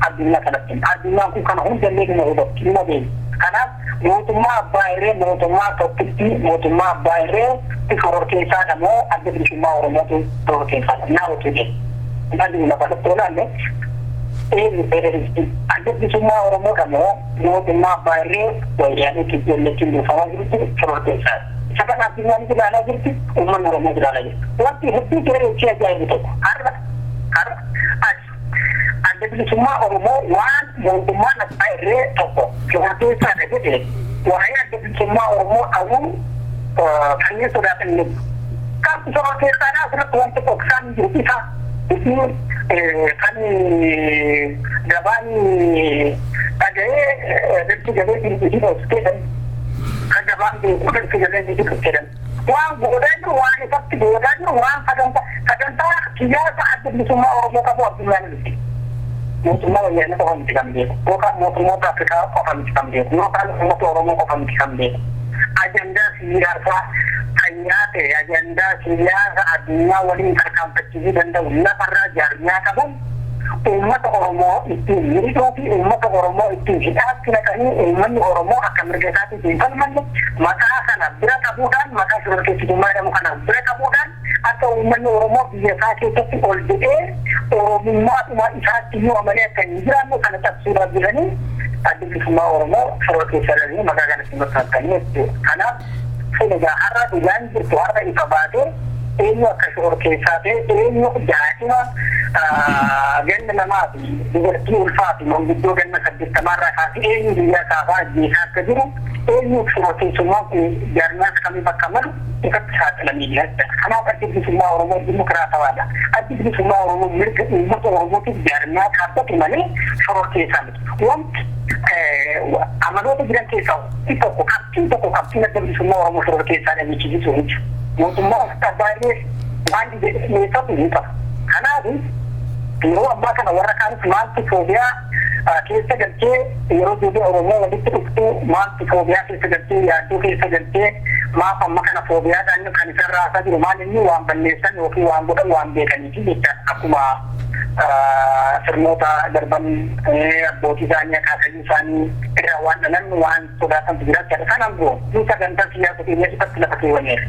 addunyaa kanatti. Addunyaan kun kana hundallee dhuma hubatti dhuma beeku. Kanaaf mootummaa abbaa irree mootummaa tokkitti mootummaa abbaa irree shororkeessaadha moo adda bilisummaa Oromootu shororkeessaadha naawwatu jedhe. Nalli lafa tokkolaalle adda bilisummaa Oromoodha moo mootummaa abbaa irree wayyaaniitti ijoolleetiin buufamaa jirti shororkeessaadha. Isa kana addunyaan ilaalaa jirti uummanni Oromoo ilaalaa jirti. Wanti hedduu jireenya ajaa'ibu tokko har'a adda bilisummaa Oromoo waan mootummaan abbaa irree tokko shororkeessaadha jedhe waa'ee adda bilisummaa Oromoo dhawuu kanneen sodaatan ni kan shororkeessaadhaa asirratti wanti dhoksaan jiru isa kan gabaan dhaga'ee dirti galee dindigii dhoksiteedhan kan gabaan beekuu dirti galee dindigii dhoksiteedhan waan godhaa jiru waan isatti godhaa jiru waan sagantaa siyaasa adda bilisummaa Oromoo qabu addunyaan jirti. Mootummaa wayyaanee qofa miti kan beeku yookaan mootummoota Afrikaa qofa miti kan beeku yookaan uummata Oromoo qofa miti kan beeku. Ajandaa siyaasaa fayyaa ta'e ajandaa siyaasa addunyaa waliin tarkaanfachiisuu danda'u lafarraa jaarmiyaa qabuun uummata Oromoo ittiin miidhuu fi uummata Oromoo ittiin hidhaatti naqanii uummanni Oromoo akka mirga isaatiif hin falmanne maqaa kana bira qabuudhaan maqaa shororkeessitummaa jedhamu kana bira qabuudhaan akka uummanni Oromoo biyya isaa keessatti ol jedhee Oromummaadhuma isaatti iyyuu amalee akka hin jiraanne kana cabsuudhaaf jiranii adda bilisummaa Oromoo shororkeessaadhaan maqaa kanatti maxxansanii jechuudha. Kanaaf egaa har'a dhugaan jirtu har'a ifa baatee eenyu akka shororkeessaa ta'e eenyu daa'ima ganna namaa fi dubartii ulfaa fi manguddoo ganna 80 kaasee eenyu biyya saafaa ajjeesaa akka jiru eenyu shororkeessummaan kun jaarmiyaa akkamii bakka malu ifatti saaxilamee jira. Kanaaf adda bilisummaa Oromoo dimokiraatawaadha. Adda bilisummaa Oromoo mirga uummata Oromootiif jaarmiyaa dhaabbatu malee shororkeessaa miti. Wanti amaloota jiran keessaa qabxiin adda bilisummaa Oromoo shororkeessaadha jechisiisuu miti. Mootummaa abbaa irree waan dhiyeessatu ni qaba. Kanaaf yeroo ammaa kana warra kaanis maaltu foobiyaa keessa galchee yeroo ijoollee Oromoo walitti dhuftuu maaltu foobiyaa keessa galchee yaaddoo keessa galchee maaf amma kana foobiyaadhaan kan isarraa haasaa jiru maal inni waan balleessan yookiin waan godhan waan beekaniifi jecha akkuma sirnoota darban abbootii isaanii akaakayyuu isaanii irraa waan dhalan waan sodaatantu jiraachaa kanaan biroo sagantaa siyaasa keenya irratti lafa keewwanneera.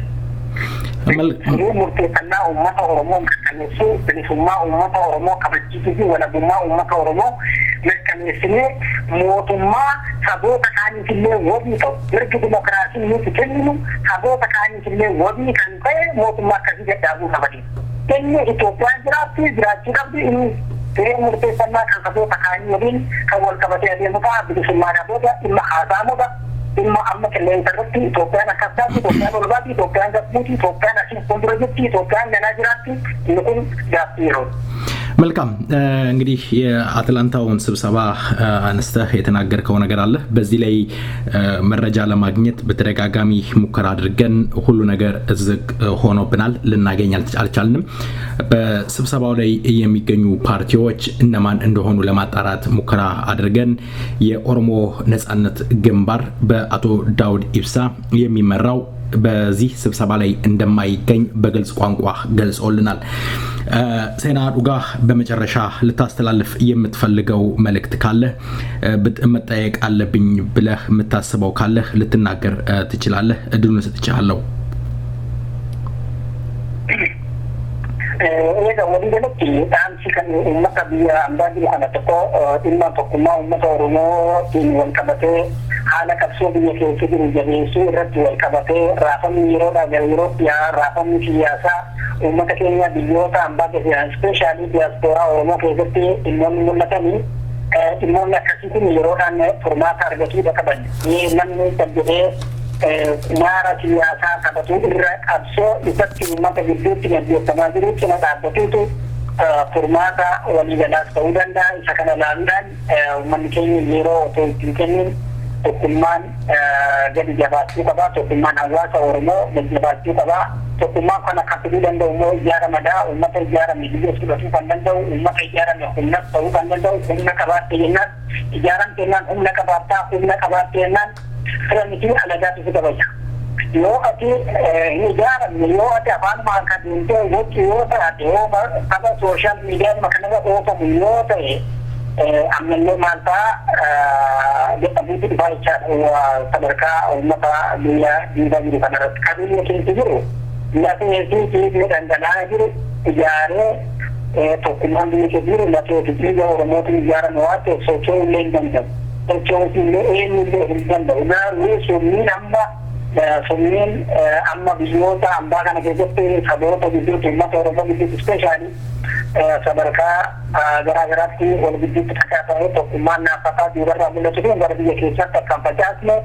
Murteeffannaa uummata Oromoo mirkaneessuu bilisummaa uummata Oromoo kabachiisuu fi walabummaa uummata Oromoo mirkaneessinee mootummaa saboota kaaniifillee wabii ta'u mirgi dimokiraasii nuti kenninu saboota kaaniifillee wabii kan ta'e mootummaa akkasii gadhaabuu qabadi. Inni Itoophiyaan jiraatti jiraachuu qabdi inni murteeffannaa kan saboota kaanii waliin kan wal qabatee adeemu ta'a bilisummaadhaa booda dhimma haasa'amuudha. Ilma amma qilleensa irratti Itoophiyaan akkas taati, Itoophiyaan ol baati, Itoophiyaan gabbuuti, Itoophiyaan asiin fuuldura jirti, Itoophiyaan ganaa jiraatti inni kun gaaffii yeroo. መልካም እንግዲህ የአትላንታውን ስብሰባ አንስተህ የተናገርከው ነገር አለ። በዚህ ላይ መረጃ ለማግኘት በተደጋጋሚ ሙከራ አድርገን ሁሉ ነገር ዝግ ሆኖብናል፣ ልናገኝ አልቻልንም። በስብሰባው ላይ የሚገኙ ፓርቲዎች እነማን እንደሆኑ ለማጣራት ሙከራ አድርገን የኦሮሞ ነጻነት ግንባር በአቶ ዳውድ ኢብሳ የሚመራው በዚህ ስብሰባ ላይ እንደማይገኝ በግልጽ ቋንቋ ገልጾልናል። ሴና ዱጋ በመጨረሻ ልታስተላልፍ የምትፈልገው መልእክት ካለ መጠየቅ አለብኝ ብለህ የምታስበው ካለ ልትናገር ትችላለህ። እድሉን ሰጥቻለሁ። إذا ولدت أمس كان أمة بيا أمبادي أنا تقو إما تقوم أمة ورمو إن والكبتة على كبسو بيا كيفيد الجنسي رد والكبتة رافم يرودا جيروب يا رافم سياسة أمة كينيا بيوتا أمبادي في سبيشالي دياسبورا ورمو كيفيد إمام ملتني إمام لكسيتي يرودا فرما تارجتي بكبد يمن تبدي mara siyasa kabatu irra abso isatti ummata gidduutti gaggeeffamaa jiru cina dhaabbatuutu furmaata walii galaas ta'uu danda'a. Isa kana ilaaluudhaan uummanni keenya yeroo otoo ittiin kennin tokkummaan gadi jabaachuu qabaa. Tokkummaan hawaasa Oromoo gadi jabaachuu qabaa. Tokkummaan kana kan fiduu danda'u immoo ijaaramadha. Uummata ijaarame biyya fudhatuu kan danda'u, uummata ijaarame humnas ta'uu kan danda'u. Humna qabaatte jennaan ijaaramte jennaan humna qabaattaa, humna qabaatte jennaan Ramiti alagaatu si kabaja. Yoo ati ijaaramne yoo ati afaan maakaa deemtee gochi yoo taate yoo qaba sooshaal miidiyaan makanarra oofamu yoo ta'e ammallee maal ta'a jedhamuuti dhufaa jechaadha sadarkaa uummata biyya diidaa jiru kanarratti. Qabeenya keessa jiru lafee dhangala'aa jiru ijaaree tokkummaan biyya keessa jiru lafee biyya Oromootiin ijaarame waan ta'eef socho'uu illee hin danda'u. Socho'uusillee eenyullee hin danda'u. Garuu sunniin amma biyyoota ambaa kana keessatti saboota gidduutti uummata Oromoo gidduutti ispeeshaalii sadarkaa garaa garaatti wal gidduutti tasaafamee tokkummaan naaffataa duubarraa mul'atu fi gara biyya keessatti akkaan facaasne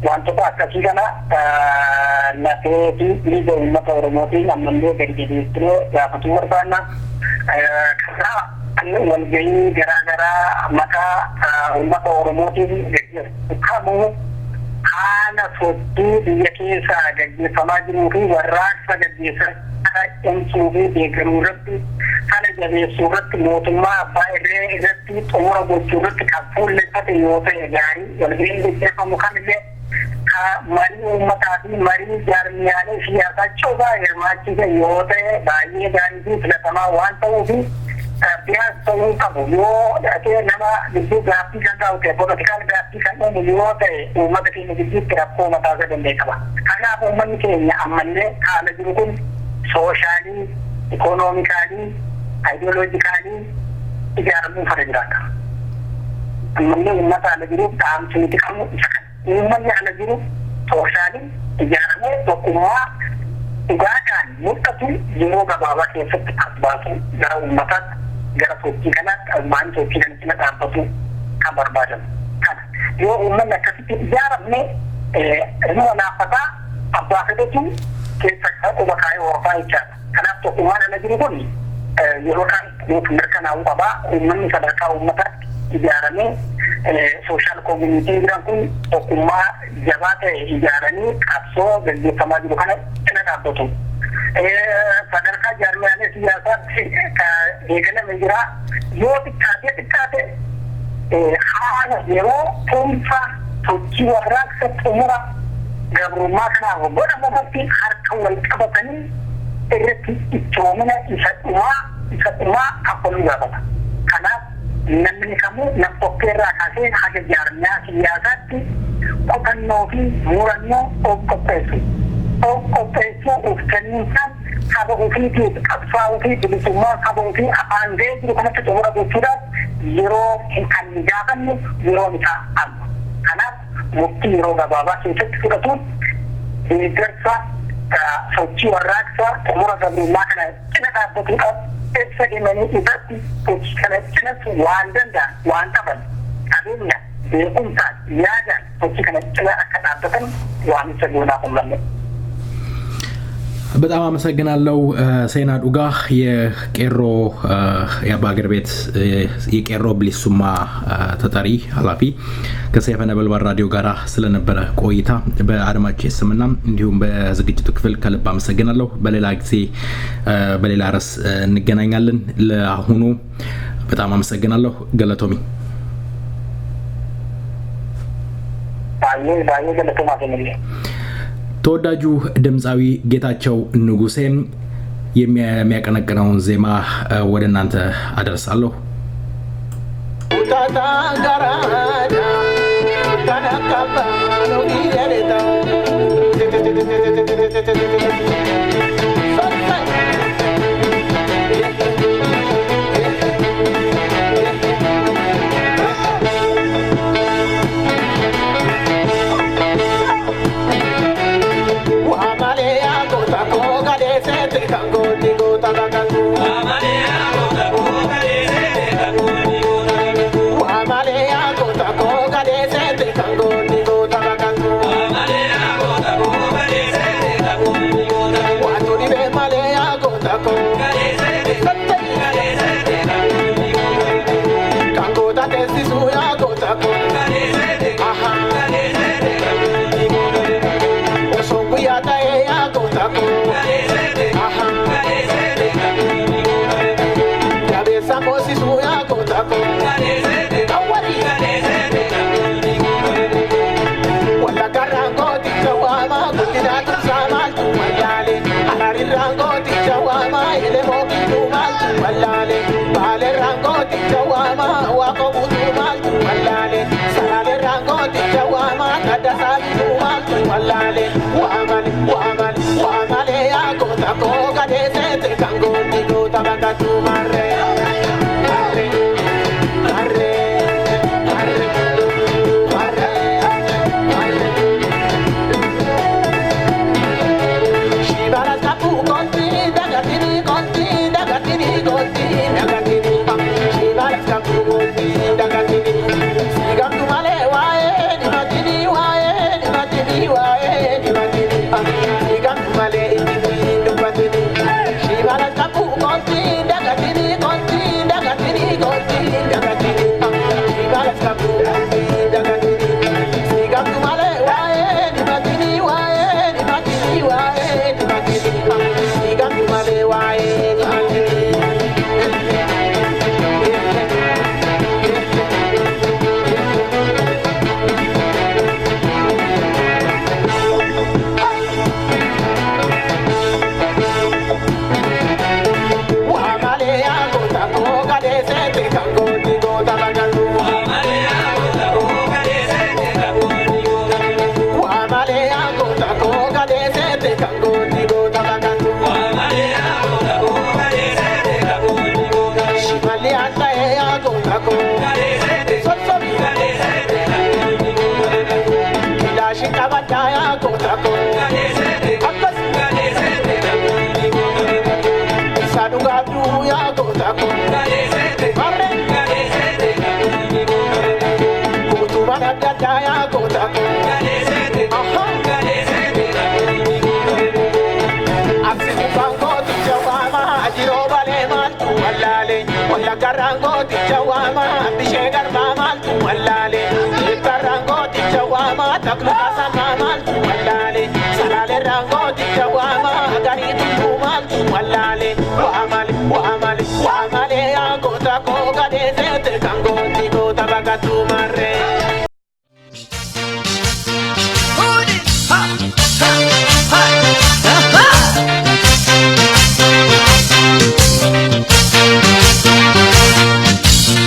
wantoota akkasii kana lafee fi dhiiga uummata Oromootiin ammallee gadi jabeessinee gaafatuu barbaanna. Walgahii garaa garaa maqaa uummata Oromootiin gaggeeffamu haala sochii biyya keessaa gaggeeffamaa jiruu fi warraaqsa gaggeessaa cimsuu fi deeggaruu irratti haala jabeessuu irratti mootummaa abbaa irree irratti xumura gochuu irratti kan fuulleffate yoo ta'e gaarii walgahiin gaggeeffamu kamillee marii uummataa fi marii jaarmiyaalee siyaasaa cobaa hirmaachise yoo ta'e baay'ee gaarii fi filatamaa waan ta'uufi bias ta'uu qabu. Yoo dhaqee nama gidduu gaaffii kan ta'u ta'e poolitikaal gaaffii kan uumu yoo ta'e uummata keenya gidduutti rakkoo mataa isaa danda'e qaba. Kanaaf uummanni keenya ammallee haala jiru kun sooshaalii, ikoonoomikaalii, aayidiyooloojikaalii ijaaramuu fara jiraata. Ammallee uummata haala jiruuf dhaamsi nuti qabnu isa kana. Uummanni haala jiru sooshaalii ijaaramee tokkummaa dhugaadhaan mul'atu yeroo gabaabaa keessatti as baasu gara uummataatti gara sochii kanaatti almaan sochii kanatti na dhaabbatu kan barbaadan kana yoo uummanni akkasitti ijaaramne ilma naaffataa abbaa fedhatu keessa quba kaayee horfaa jechaadha. Kanaaf tokkummaan ala jiru kun yeroo kan nuuf mirkanaa'uu qabaa. Uummanni sadarkaa uummataatti ijaaramee sooshaal koomunitiin jiran kun tokkummaa jabaa ta'e ijaaranii qabsoo gaggeeffamaa jiru kana cina dhaabbatu. Sadarkaa jaarmiyaalee siyaasaatti eegalame jira. Yoo xiqqaate haala yeroo tumsa sochii warraaqsa xumura gabrummaa kanaaf godhamu irratti harka wal qabatanii irratti ichoomina isa dhumaa kaffaluu gaafata. Kanaaf namni kamuu nam tokkeerraa kaasee haga jaarmiyaa siyaasaatti qotannoo fi murannoo of qopheessu. Of qopheessuu of kenniinsaan saba ofiitiif qabsaa'uu fi bilisummaa saba ofii afaan ga'ee jiru kanatti xumura gochuudhaaf yeroo kan gaafannu yeroo isaa amma. Kanaaf murtii yeroo gabaabaa keessatti fudhatuun deeggarsa sochii warraaqsaa xumura gabrummaa kana cina dhaabbatuudhaaf ibsa deemanii irratti sochii kana cinas waan danda'an waan qaban qabeenya beekumsaan yaadaan sochii kana cina akka dhaabbatan waan isa goonaa qullanne. በጣም አመሰግናለሁ ሴና ዱጋ የቄሮ የባገር ቤት የቄሮ ብሊሱማ ተጠሪ ኃላፊ ከሰይፈ ነበልባል ራዲዮ ጋራ ስለነበረ ቆይታ በአድማጭ ስምና እንዲሁም በዝግጅቱ ክፍል ከልብ አመሰግናለሁ። በሌላ ጊዜ በሌላ ርዕስ እንገናኛለን። ለአሁኑ በጣም አመሰግናለሁ። ገለቶሚ ባይ ገለቶማ ተወዳጁ ድምፃዊ ጌታቸው ንጉሴ የሚያቀነቅነውን ዜማ ወደ እናንተ አደርሳለሁ።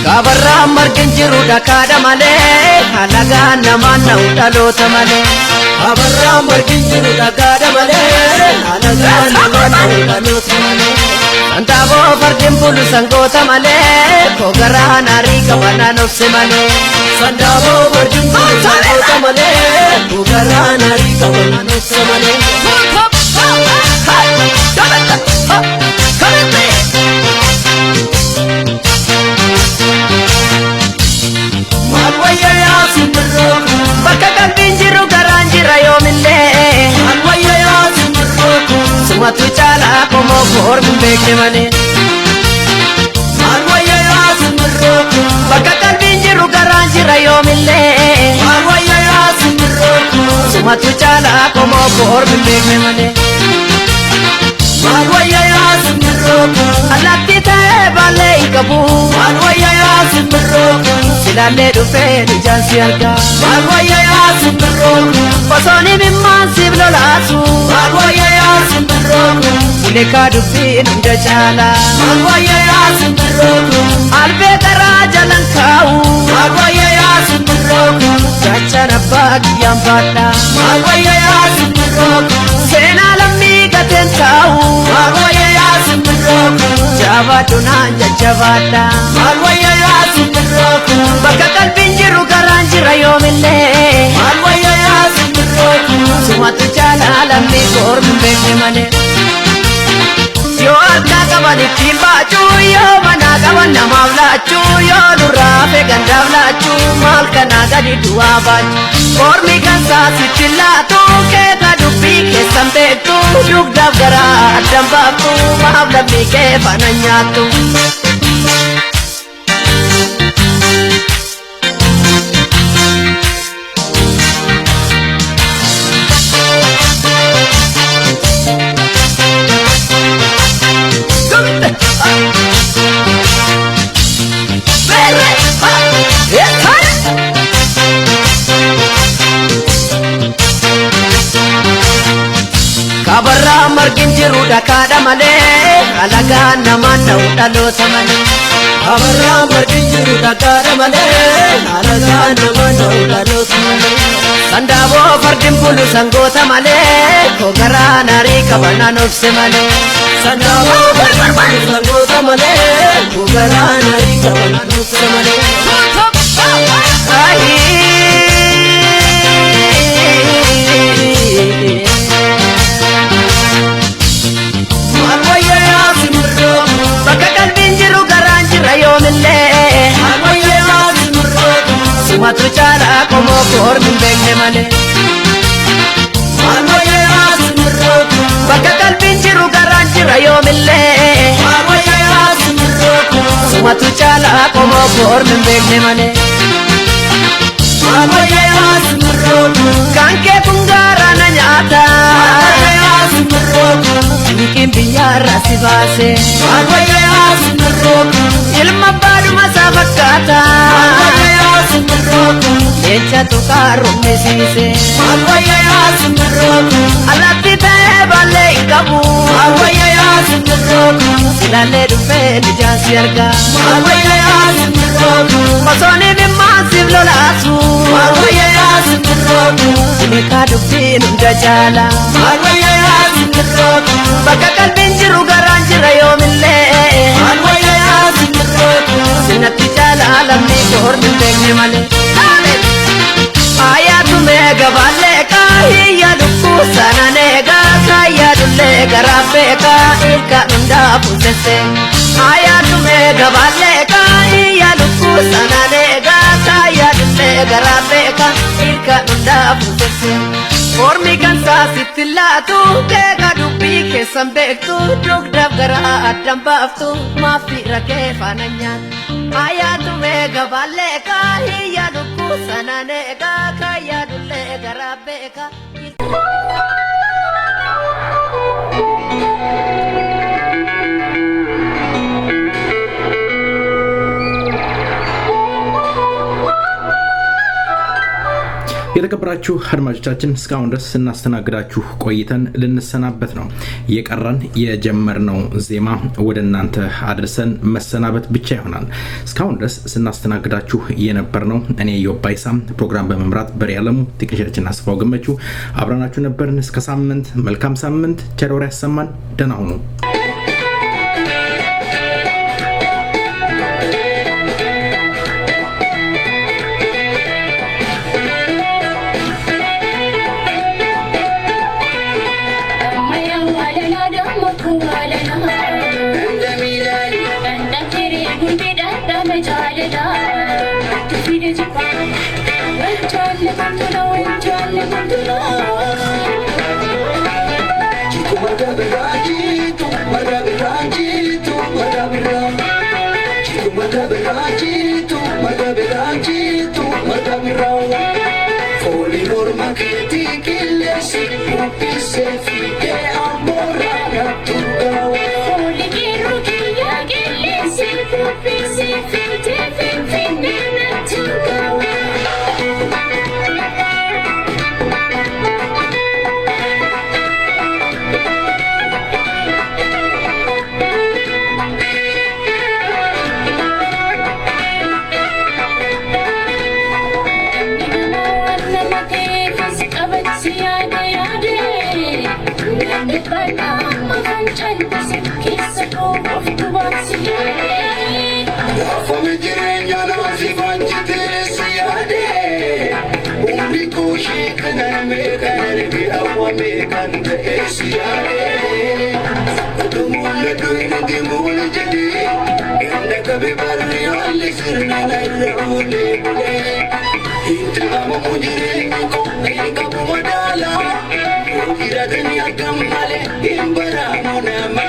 Kabarra margin jiru dakada male halaga namanna udalota male Kabarra margin jiru dakada male halaga namanna udalota male Antabo fardin bulu sangota male kogara nari kabana nofse male Sandabo fardin bulu sangota male kogara nari kabana nofse male Bakka kalbiin jiru garaan jira yoomillee Alwayya yaa simbirrooku Sumatu beekne malee. Maal wayya yaa simbirroo bakka qalbiin jiru garaan jira yoomillee. Maal wayya yaa simbirroo sumatu caalaa qomoo koormi beekne malee. Maal wayya yaa simbirroo allaattii ta'ee baallee hin qabu. Maal wayya yaa simbirroo silaallee dhufee ijaan si argaa. Maal wayya yaa simbirroo osoon himimmaan siif lolaasu. Maal wayya yaa simbirroo ulekaa dubbiin hunda caalaa. Maal wayya yaa simbirroo albee garaa jalan kaa'u. Maal wayya yaa simbirroo jachaan abbaa kiyyaan baadhaa. Maal wayya yaa simbirroo seenaa lammii gateen taa'u. Maal wayya yaa simbirroo jabaadhu naan jajjabaadhaa. Maal wayya yaa simbirroo bakka qalbiin jiru garaan jira yoomillee. Maal wayya yaa simbirroo sumatu caalaa lammii koormi beekne malee. Yoo harkaa qaban ittiin baachuu yoo manaa qaban namaaf laachuu yoo nurraa feegandaaf laachuu maal kanaa gadi du'aa baachuu. Koormi kan saasitti laatu keeka dubbii keessan beektu dugdaaf garaa addan baaftu maaf lammii kee fana nyaattu. Kabarraa margin jiru dhakaadha malee alagaan namaan ta'u dhaloota malee. Kabarraa margin jiru dhakaadha malee alagaan namaan ta'u dhaloota malee. Sandaaboo fardin bulu sangoota malee kogaraa narii qabanaan obse malee. Sandaaboo fardin bulu sangoota malee kogaraa narii qabanaan obse malee. Maal wayya yaa simbirroo bakka qalbiin jiru garaan jira yoomillee. Maal wayya yaa simbirroo sumatu caalaa qomoo koormi beekne malee. Maal wayya yaa simbirroo bakka qalbiin jiru garaan jira yoomillee. Maal wayya yaa simbirroo sumatu caalaa qomoo koormi beekne malee. Maal wayya yaa simbirroo kan kee kun gaara na nyaata. Maal wayya yaa simbirroo nikin biyyaarra si baase. Maal wayya yaa simbirroo ilma baadhuma isaa fakkaata. Maal wayya yaa simbirroo jecha tuqaa rummisiise. Maal wayya yaa simbirroo allaattii ta'ee baallee hin qabu. Maal wayya yaa simbirroo silaallee dhufee ijaan si argaa. Maal wayya yaa simbirroo osoon himimmaan siif lolaasu. Maal wayya yaa simbirroo ulekaa dubbiin hunda caalaa. Maal wayya yaa simbirroo bakka qalbiin jiru garaan jira yoomillee. Maal wayya yaa simbirroo sinatti caalaa lammii koormi beekne malee. Ayaatu meega baalleeqa hiyya lukkuu sana neega kayya dullee garaa beeka ilka hundaa fuusesse. Ayaatu meega baalleeqa hiyya lukkuu sana neega kayya dullee garaa beeka ilka hundaa fuusesse. Koormi kan saasitti laatu keeka dubbii keessan beektu dugdaaf garaa addan baaftu maafi rakee faana nyaatu. Ayaatu meega baalleeqa hiyya lukkuu sana neega kayya dullee garaa beeka. የተከበራችሁ አድማጮቻችን እስካሁን ድረስ ስናስተናግዳችሁ ቆይተን ልንሰናበት ነው። የቀረን የጀመርነው ዜማ ወደ እናንተ አድርሰን መሰናበት ብቻ ይሆናል። እስካሁን ድረስ ስናስተናግዳችሁ የነበርነው እኔ ዮባይሳም ፕሮግራም በመምራት በሪያለሙ ቴክኒሻችን አስፋው ገመቹ አብረናችሁ ነበርን። እስከ ሳምንት መልካም ሳምንት ቸር ወሬ ያሰማን። ደህና ሁኑ። Chico, Margabirajitu, margabirajitu, margabirawa. Foli norma kiti kilesi, upise fide amora natugawa. Foli kiru kiya kilesi, upise fide fide natugawa. Fami jirenya nasi vanjite siyade. Umri koshi kana me kare bi awa me kande siyade. Dumule duine dimule jadi. Inda kabi barri ali sirna na rule bule. Intra mo mujire ko eka bumadala. Ira dunia kamale imbara monama.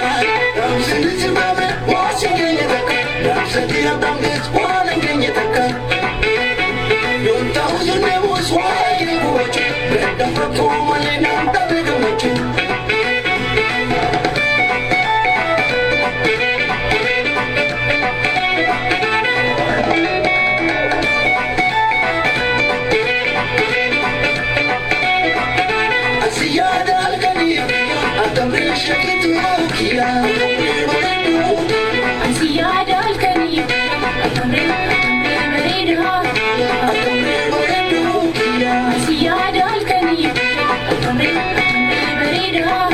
Ramsini zimbabwe washige yedaka. Ramsini abdambe swana genye taka. Yon thousand nemus why you watch. Beda prakoma le nanda bega machu. Asiyada al-Ghani, atamri shakitu kia. زيادة الكريم أتمرين بريدها زيادة الكريم أتمرين بريدها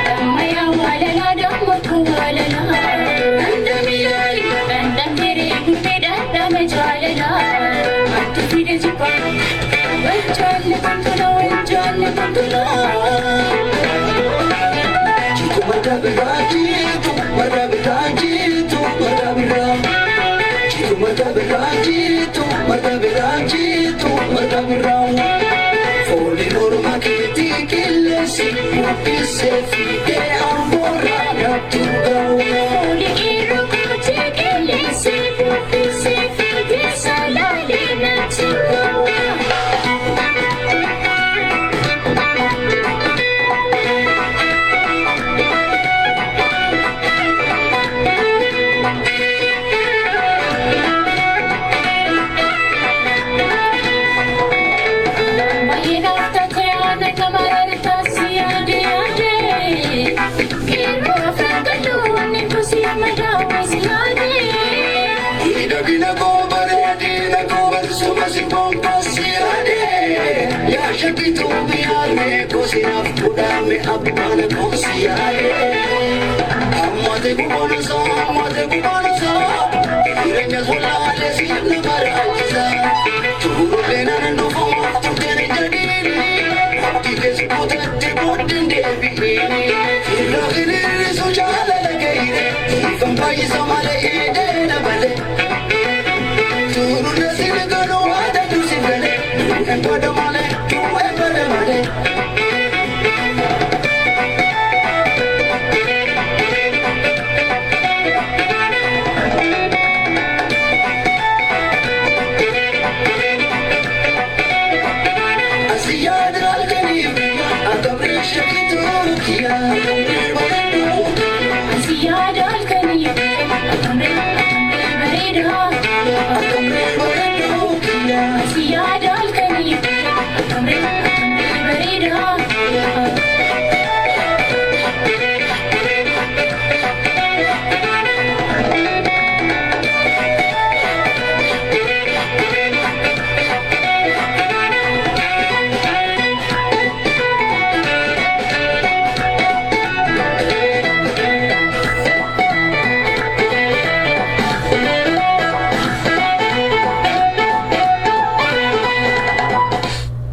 دميا ولا لا دمك ولا لا Jitu margabirajitu, margabirajitu, margabira. Jitu margabirajitu, margabirajitu, margabira. Foli norma kiti kilesi, upise fide ambora natugawa. Foli kiru kuti kilesi, upise fide salali natugawa. Idagina ko baredi na ko barsuma si bonkasiade. Ya shakitu biarme ko sinaf kudame abana ko siade. Amade ko bonosa, amade ko bonosa. Irenya solale sirna maraja. Churu lena no fomo tukene jadiri. Tikes putate botin devi. Iragine so chala lagaire. Ifam pai samale ide na bale. Churu lesine gano ada dusingale. Empada male, tu empada male. Asiyada al-Ghani, atamri shakitu kia.